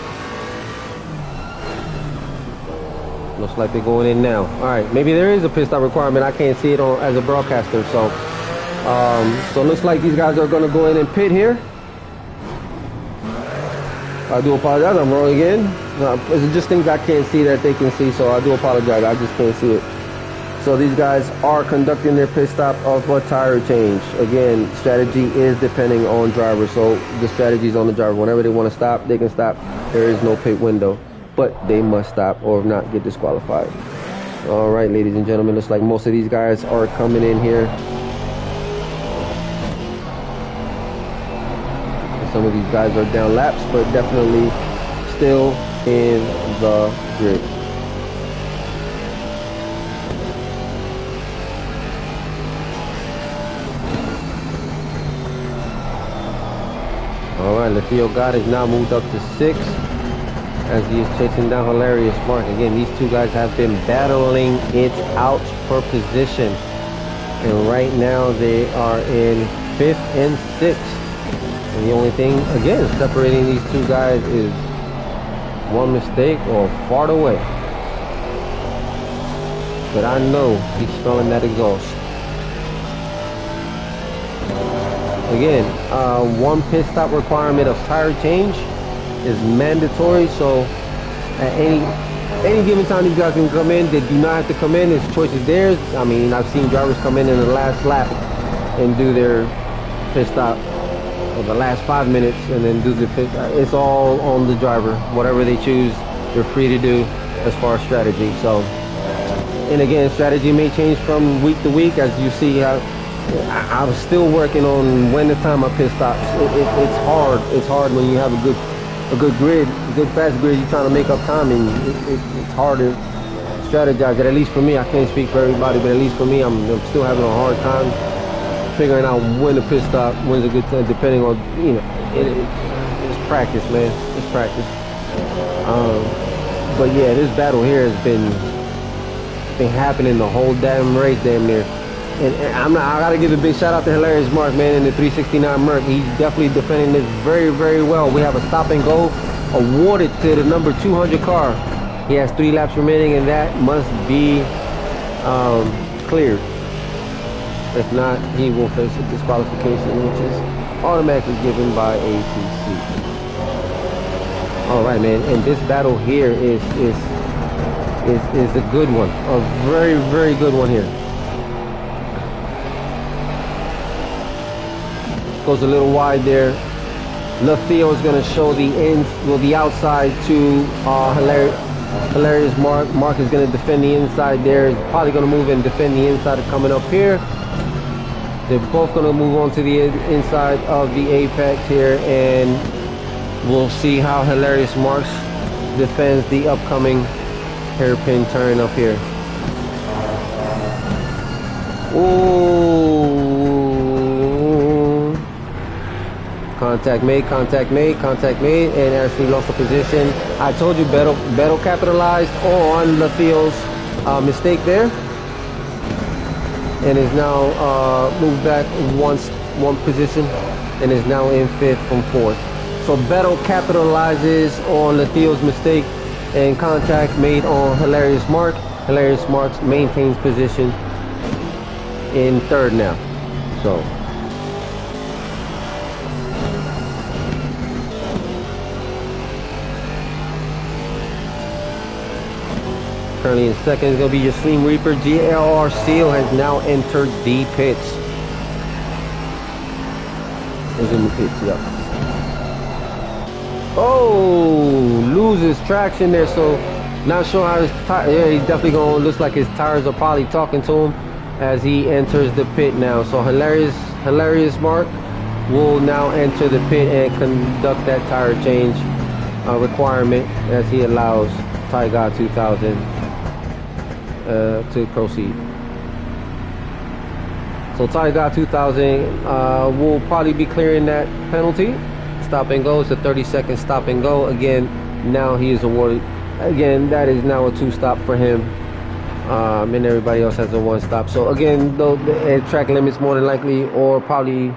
Looks like they're going in now. All right. Maybe there is a pit stop requirement. I can't see it on as a broadcaster. So, so it looks like these guys are going to go in and pit here. I do apologize. I'm wrong again. It's just things I can't see that they can see. So I do apologize. I just can't see it. So these guys are conducting their pit stop of a tire change. Again, strategy is depending on driver. So the strategy is on the driver. Whenever they want to stop, they can stop. There is no pit window, but they must stop or not get disqualified. All right, ladies and gentlemen, looks like most of these guys are coming in here. Some of these guys are down laps, but definitely still in the grid. All right, Lethio God has now moved up to 6 as he is chasing down Hilarious Mark. Again, these two guys have been battling it out for position. And right now they are in 5th and 6th. And the only thing, again, separating these two guys is one mistake or fart away. But I know he's smelling that exhaust. Again, one pit stop requirement of tire change is mandatory. So at any given time these guys can come in. They do not have to come in. His choice is theirs. I mean, I've seen drivers come in the last lap and do their pit stop for the last 5 minutes and then do the pit. It's all on the driver. Whatever they choose, they're free to do as far as strategy. So, and again, strategy may change from week to week as you see how. I'm still working on when to time my pit stops. It's hard. It's hard when you have a good grid, a good fast grid. You're trying to make up time, and it's hard to strategize it. At least for me, I can't speak for everybody, but at least for me, I'm still having a hard time figuring out when to pit stop, when's a good time, depending on it's practice, man. It's practice. But yeah, this battle here has been happening the whole damn race, damn near. And I gotta give a big shout out to Hilarious Mark, man, in the 369 Merc. He's definitely defending this very, very well. We have a stop and go awarded to the number 200 car. He has 3 laps remaining, and that must be cleared. If not, he will face a disqualification, which is automatically given by ACC. All right, man, and this battle here is is a good one, a very, very good one here. Goes a little wide there. LaTheo is going to show the outside to Hilarious Mark. Mark is going to defend the inside there. He's probably going to move and defend the inside coming up here. They're both going to move on to the inside of the apex here, and we'll see how Hilarious Marks defends the upcoming hairpin turn up here. Ooh. Contact made, and actually lost the position. I told you Beto capitalized on LaTheo's mistake there, and is now moved back one position, and is now in 5th from 4th. So Beto capitalizes on LaTheo's mistake, and contact made on Hilarious Mark. Hilarious Marks maintains position in 3rd now. So currently in 2nd is going to be your Slim Reaper. GLR Seal has now entered the pits. Is in the pits, yep. Oh, loses traction there, so not sure how his tire. Yeah, he's definitely going. Looks like his tires are probably talking to him as he enters the pit now. So Hilarious Mark will now enter the pit and conduct that tire change requirement as he allows Tiger 2000 to proceed. So Tiger 2000 will probably be clearing that penalty. Stop and go. It's a 30-second stop and go. Again, now he is awarded. Again, that is now a 2-stop for him. And everybody else has a 1-stop. So again, the track limits more than likely, or probably,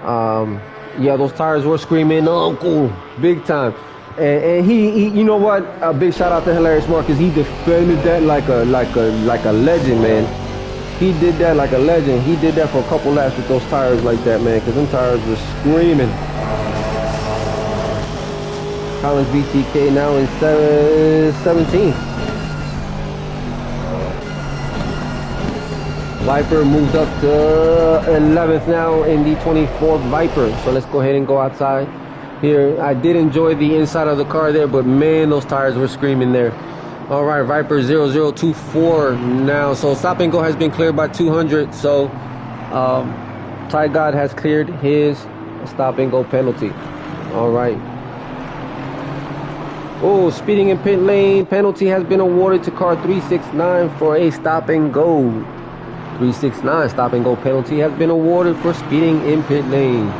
yeah, those tires were screaming, "Uncle," big time. And he, you know what? A big shout out to Hilarious Mark, because he defended that like a legend, man. He did that like a legend. He did that for a couple laps with those tires like that, man, because them tires were screaming. Collins BTK now in 17th. Viper moved up to 11th now in the 24th Viper. So let's go ahead and go outside here. I did enjoy the inside of the car there, but man, those tires were screaming there. All right, Viper 0024 now. So stop and go has been cleared by 200. So Ty God has cleared his stop and go penalty. All right. Oh, speeding in pit lane penalty has been awarded to car 369 for a stop and go. 369 stop and go penalty has been awarded for speeding in pit lane.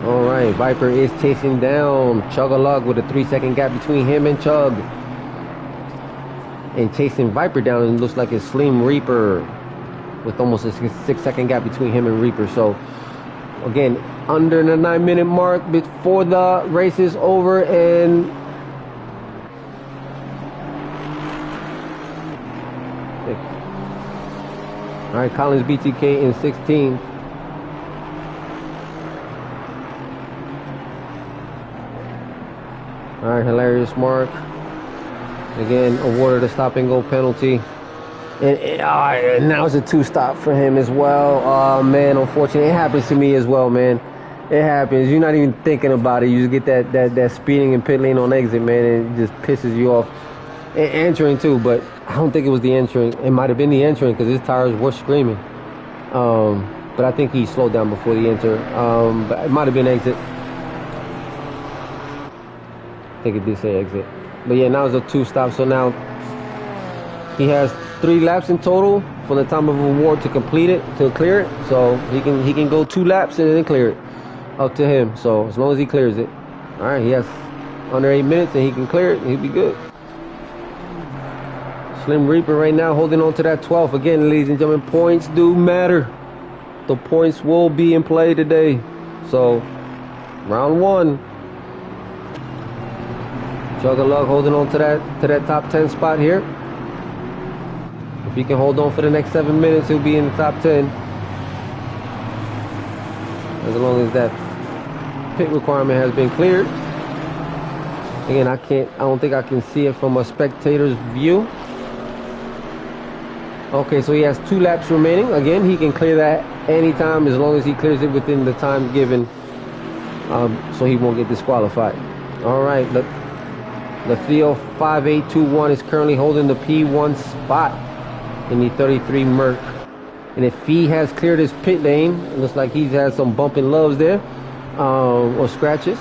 All right, Viper is chasing down Chug-a-Lug with a 3-second gap between him and Chug. And chasing Viper down, and looks like it's Slim Reaper with almost a 6-second gap between him and Reaper. So again, under the 9-minute mark before the race is over, and all right, Collins BTK in 16th. All right, Hilarious Mark again awarded a stop and go penalty, and now it's a 2-stop for him as well. Oh man, unfortunately, it happens to me as well, man. It happens. You're not even thinking about it. You just get that speeding and pit lane on exit, man, and it just pisses you off. And entering too, but I don't think it was the entering. It might have been the entering because his tires were screaming. But I think he slowed down before the enter. But it might have been exit. I think it did say exit. But yeah, now it's a 2-stop. So now he has 3 laps in total from the time of award to complete it, to clear it. So he can go 2 laps and then clear it. Up to him. So as long as he clears it. All right, he has under 8 minutes and he can clear it, he'll be good. Slim Reaper right now holding on to that 12th. Again, ladies and gentlemen, points do matter. The points will be in play today. So round 1. Chug-a-Lug holding on to that top 10 spot here. If he can hold on for the next 7 minutes, he'll be in the top 10. As long as that pit requirement has been cleared. Again, I don't think I can see it from a spectator's view. Okay, so he has 2 laps remaining. Again, he can clear that anytime as long as he clears it within the time given, so he won't get disqualified. All right, the Theo 5821 is currently holding the P1 spot in the 33 Merc. And if he has cleared his pit lane, it looks like he's had some bumping loves there, or scratches.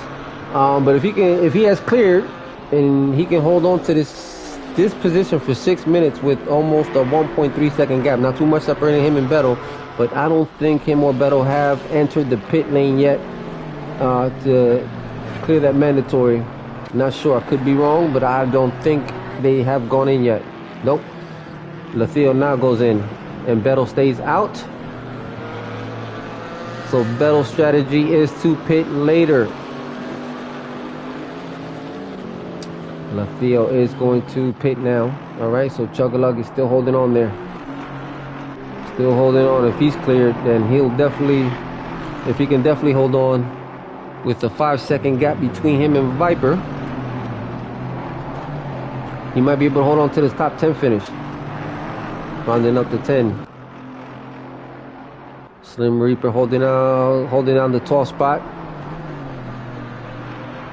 But if he has cleared and he can hold on to this position for 6 minutes with almost a 1.3 second gap, not too much separating him and Vettel, but I don't think him or Vettel have entered the pit lane yet to clear that mandatory. Not sure, I could be wrong, but I don't think they have gone in yet. Nope. Letheo now goes in and Vettel stays out. So Vettel's strategy is to pit later. Letheo is going to pit now. Alright, so Chugalug is still holding on there. Still holding on. If he's cleared, then he'll definitely, if he can definitely hold on with a 5-second gap between him and Viper, he might be able to hold on to this top 10 finish. Rounding up to 10. Slim Reaper holding down the tall spot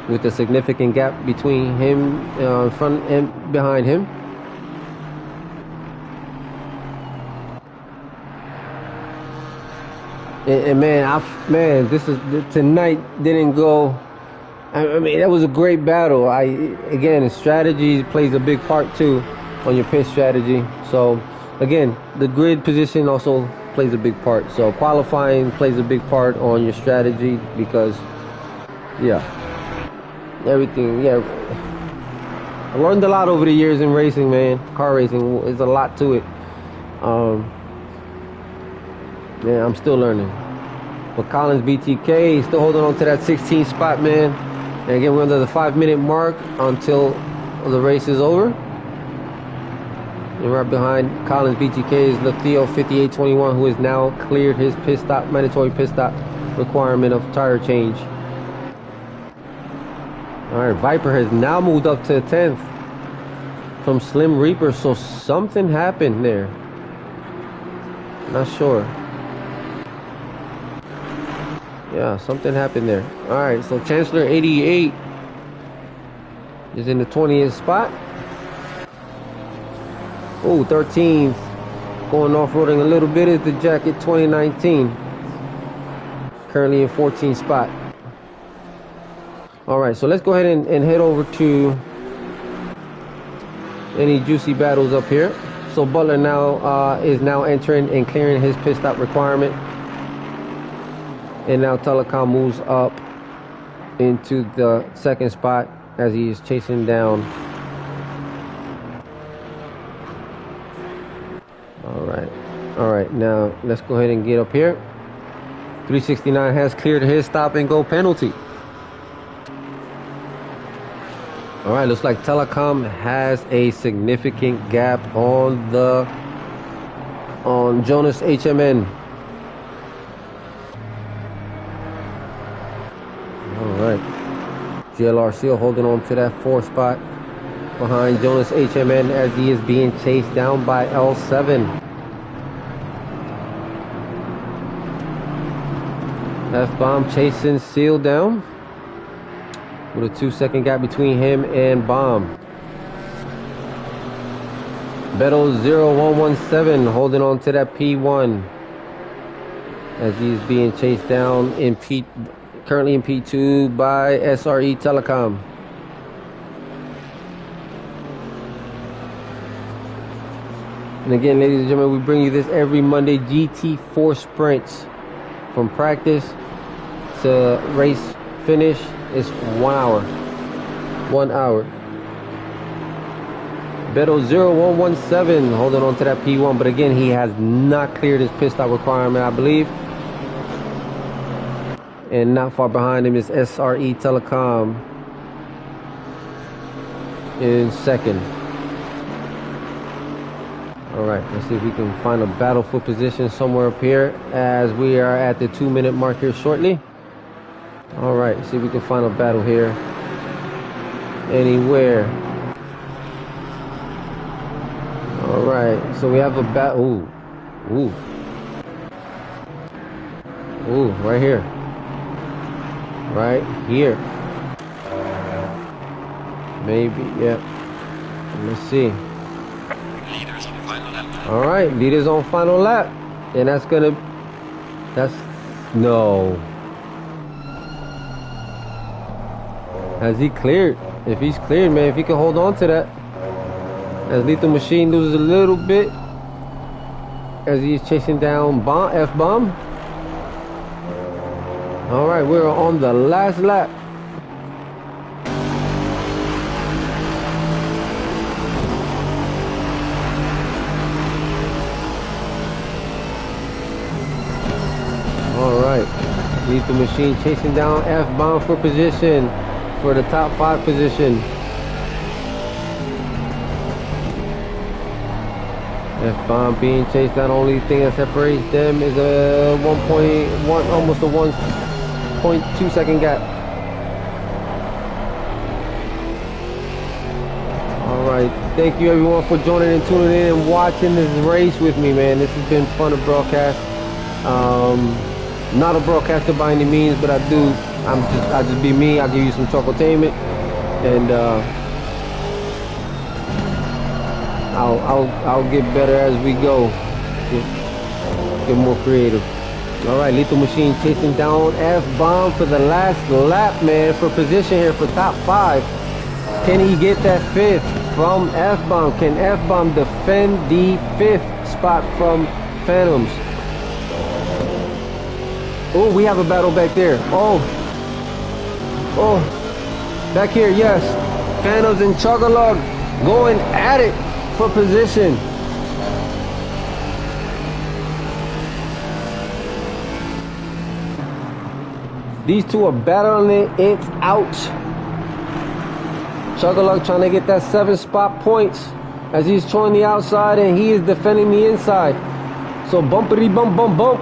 with a significant gap between him in front and behind him. And man, tonight didn't go. I mean, that was a great battle. Again, strategy plays a big part too on your pit strategy. So again, the grid position also plays a big part. So qualifying plays a big part on your strategy because, yeah, everything. Yeah, I learned a lot over the years in racing, man. Car racing is a lot to it. Yeah, I'm still learning. But Collins BTK still holding on to that 16th spot, man. And again, we're under the 5-minute mark until the race is over. And right behind Collins BTK is Letheo 5821, who has now cleared his pit stop, mandatory pit stop requirement of tire change. All right, Viper has now moved up to 10th from Slim Reaper, so something happened there. Not sure. Yeah, something happened there. All right, so Chancellor 88 is in the 20th spot. Oh, 13th. Going off-roading a little bit is the Jacket 2019. Currently in 14th spot. All right, so let's go ahead and head over to any juicy battles up here. So Butler now is now entering and clearing his pit stop requirement. And now Telecom moves up into the 2nd spot as he is chasing down. All right, now let's go ahead and get up here. 369 has cleared his stop and go penalty. All right, looks like Telecom has a significant gap on Jonas HMN. Alright, GLR still holding on to that 4th spot behind Jonas HMN as he is being chased down by L7. F-Bomb chasing Seal down with a 2-second gap between him and Bomb. Beto 0117 holding on to that P1 as he's being chased down in currently in P2 by SRE Telecom. And again, ladies and gentlemen, we bring you this every Monday. GT4 sprints from practice to race finish is 1 hour. 1 hour. Beto 0117 holding on to that P1, but again, he has not cleared his pit stop requirement, I believe. And not far behind him is SRE Telecom in 2nd. Alright, let's see if we can find a battlefield position somewhere up here as we are at the 2-minute mark here shortly. Alright, see if we can find a battle here. anywhere. All right, so we have a bat. Ooh, right here. Right here. Maybe, yeah. Let's see. Leaders on final lap. All right, leaders on final lap. And that's no. Has he cleared? If he's cleared, man, if he can hold on to that. As Lethal Machine loses a little bit. As he's chasing down F-Bomb. All right, we're on the last lap. All right, Lethal Machine chasing down F-Bomb for position, for the top 5 position. F-Bomb being chased down. Only thing that separates them is a 1.1, almost a 1.2 second gap. All right, thank you everyone for joining and tuning in and watching this race with me, man. This has been fun to broadcast. Not a broadcaster by any means, but I just be me. I'll give you some chocolatainment, and I'll get better as we go. Get more creative. All right, Lethal Machine chasing down F-Bomb for the last lap, man, for position here for top 5. Can he get that 5th from F-Bomb? Can F-Bomb defend the 5th spot from Phantoms? Oh, we have a battle back there. Oh, back here, yes. Phantoms and Chug-a-Lug going at it for position. These two are battling it out. Chug-a-Lug trying to get that 7 spot points as he's throwing the outside and he is defending the inside. So bumpity bump bump bump.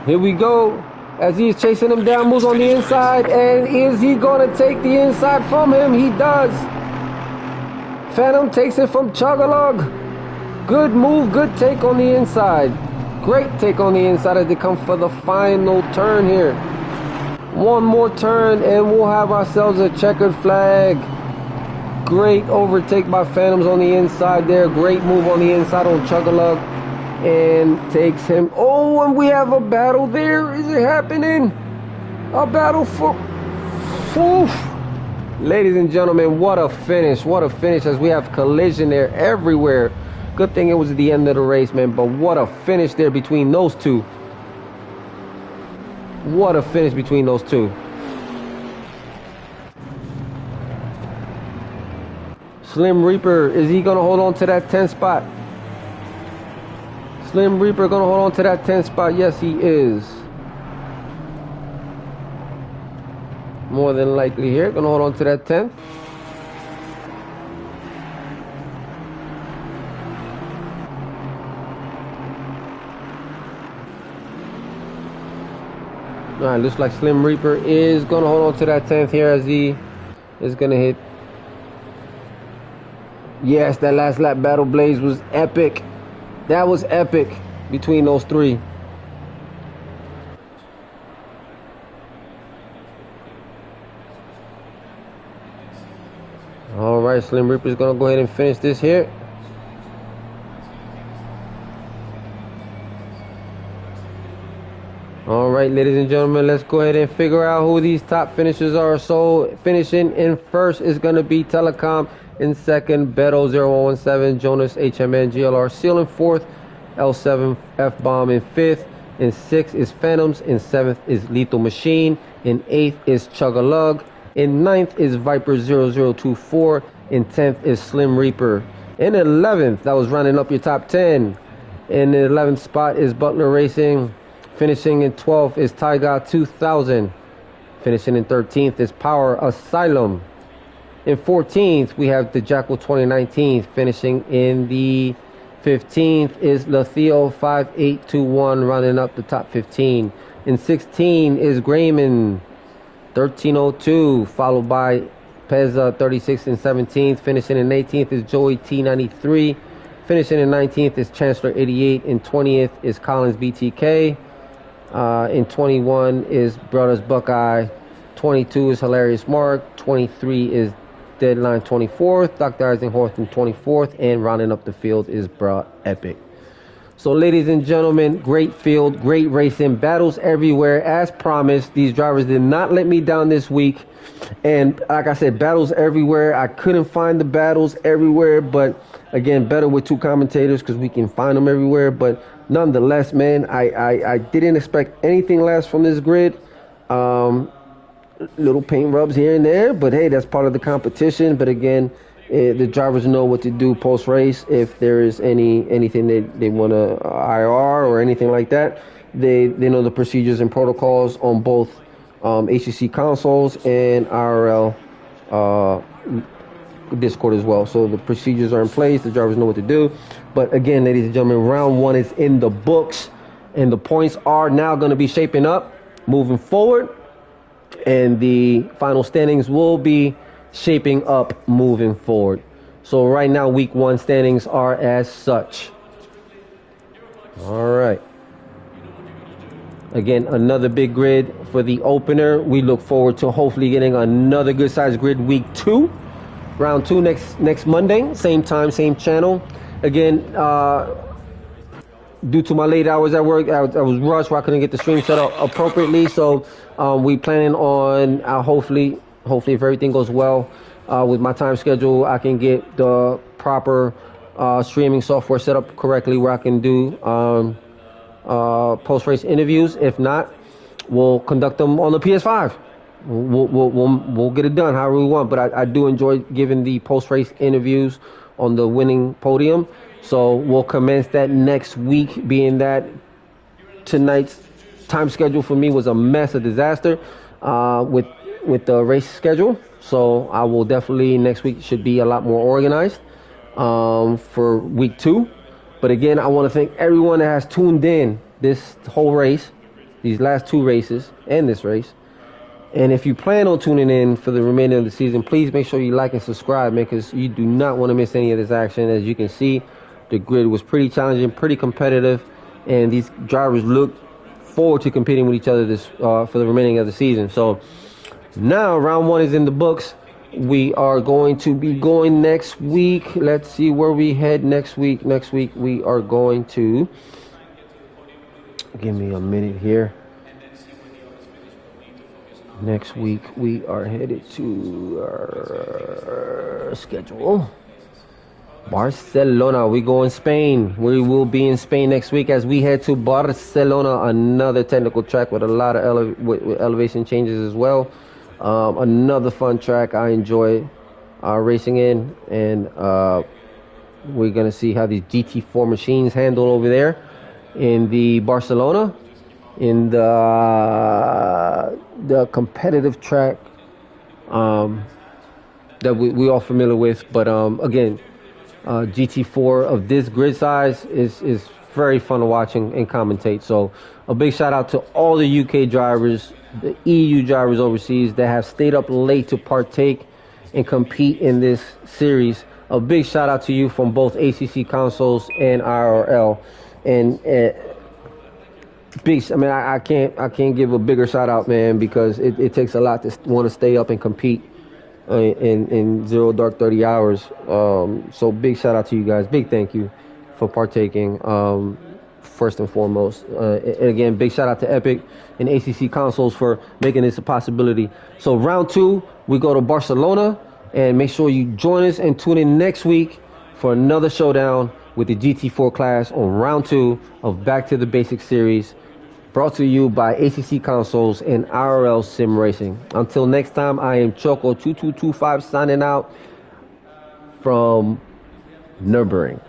Here we go, as he's chasing him down, moves on the inside, and is he going to take the inside from him? He does. Phantom takes it from Chug-a-Lug. Good move, good take on the inside. Great take on the inside as they come for the final turn here. One more turn, and we'll have ourselves a checkered flag. Great overtake by Phantoms on the inside there. Great move on the inside on Chug-a-Lug. And takes him. Oh, and we have a battle there. Is it happening? A battle for... Oof. Ladies and gentlemen, what a finish. What a finish as we have collision there everywhere. Good thing it was the end of the race, man. But what a finish there between those two. What a finish between those two. Slim Reaper, is he going to hold on to that 10th spot? Slim Reaper gonna hold on to that 10th spot. Yes, he is. More than likely here. Gonna hold on to that 10th. Alright, looks like Slim Reaper is gonna hold on to that 10th here as he is gonna hit. Yes, that last lap battle blaze was epic. That was epic between those three. All right, Slim Reaper's gonna go ahead and finish this here. All right, ladies and gentlemen, let's go ahead and figure out who these top finishers are. So finishing in first is gonna be Telecom. In second, Beto 0117, Jonas HMN GLR Seal in fourth, L7 F-Bomb in fifth. In sixth is Phantoms. In seventh is Lethal Machine. In eighth is Chug-a-Lug. In ninth is Viper 0024. In 10th is Slim Reaper. In 11th, that was rounding up your top 10. In the 11th spot is Butler Racing. Finishing in 12th is Tiger 2000. Finishing in 13th is Power Asylum. In 14th, we have the Jackal 2019. Finishing in the 15th is Letheo 5821, rounding up the top 15. In 16 is Grayman 1302, followed by Pez 36th and 17th. Finishing in 18th is Joey T93. Finishing in 19th is Chancellor 88. And 20th is Collins BTK. In 21 is Brothers Buckeye. 22 is Hilarious Mark. 23 is Deadline 24th. Dr. Eisenhorst in 24th. And rounding up the field is Bra Epic. So, ladies and gentlemen, great field, great racing, battles everywhere. As promised, these drivers did not let me down this week. And like I said, battles everywhere. I couldn't find the battles everywhere, but again, better with two commentators because we can find them everywhere. But nonetheless, man, I didn't expect anything less from this grid. Little paint rubs here and there, but hey, that's part of the competition. But again, the drivers know what to do post race. If there is anything they want to IR or anything like that, they know the procedures and protocols on both ACC consoles and IRL Discord as well. So the procedures are in place. The drivers know what to do. But again, ladies and gentlemen, round one is in the books, and the points are now going to be shaping up moving forward, and the final standings will be shaping up moving forward. So right now, week one standings are as such. All right. Again, another big grid for the opener. We look forward to hopefully getting another good sized grid week two. Round two next Monday, same time, same channel. Again, due to my late hours at work, I was rushed where I couldn't get the stream set up appropriately. So we planning on hopefully if everything goes well with my time schedule, I can get the proper streaming software set up correctly where I can do post-race interviews. If not, we'll conduct them on the PS5. We'll get it done however we want. But I do enjoy giving the post-race interviews on the winning podium. So we'll commence that next week, being that tonight's time schedule for me was a mess, a disaster with the race schedule. So I will definitely, next week should be a lot more organized for week two. But again, I want to thank everyone that has tuned in this whole race, these last two races and this race. And if you plan on tuning in for the remainder of the season, please make sure you like and subscribe, man, because you do not want to miss any of this action. As you can see, the grid was pretty challenging, pretty competitive, and these drivers look forward to competing with each other this for the remaining of the season. So now round one is in the books. We are going to be going next week. Let's see where we head next week. Next week we are going to, give me a minute here. Next week we are headed to our schedule. Barcelona. We go in Spain. We will be in Spain next week as we head to Barcelona, another technical track with a lot of elevation changes as well. Another fun track I enjoy racing in, and we're gonna see how these GT4 machines handle over there in the Barcelona, in the competitive track that we all familiar with. But again, GT4 of this grid size is very fun to watch and commentate. So a big shout out to all the UK drivers, the EU drivers overseas that have stayed up late to partake and compete in this series. A big shout out to you from both ACC consoles and IRL. And big, I mean, I can't give a bigger shout out, man, because it takes a lot to want to stay up and compete in 0 dark 30 hours. So big shout out to you guys. Big thank you for partaking. First and foremost, and again, big shout out to Epic and ACC consoles for making this a possibility. So round two, we go to Barcelona, and make sure you join us and tune in next week for another showdown with the GT4 class on round two of Back to the Basics series, brought to you by ACC consoles and IRL Sim Racing. Until next time, I am Choco2225 signing out from Nurb.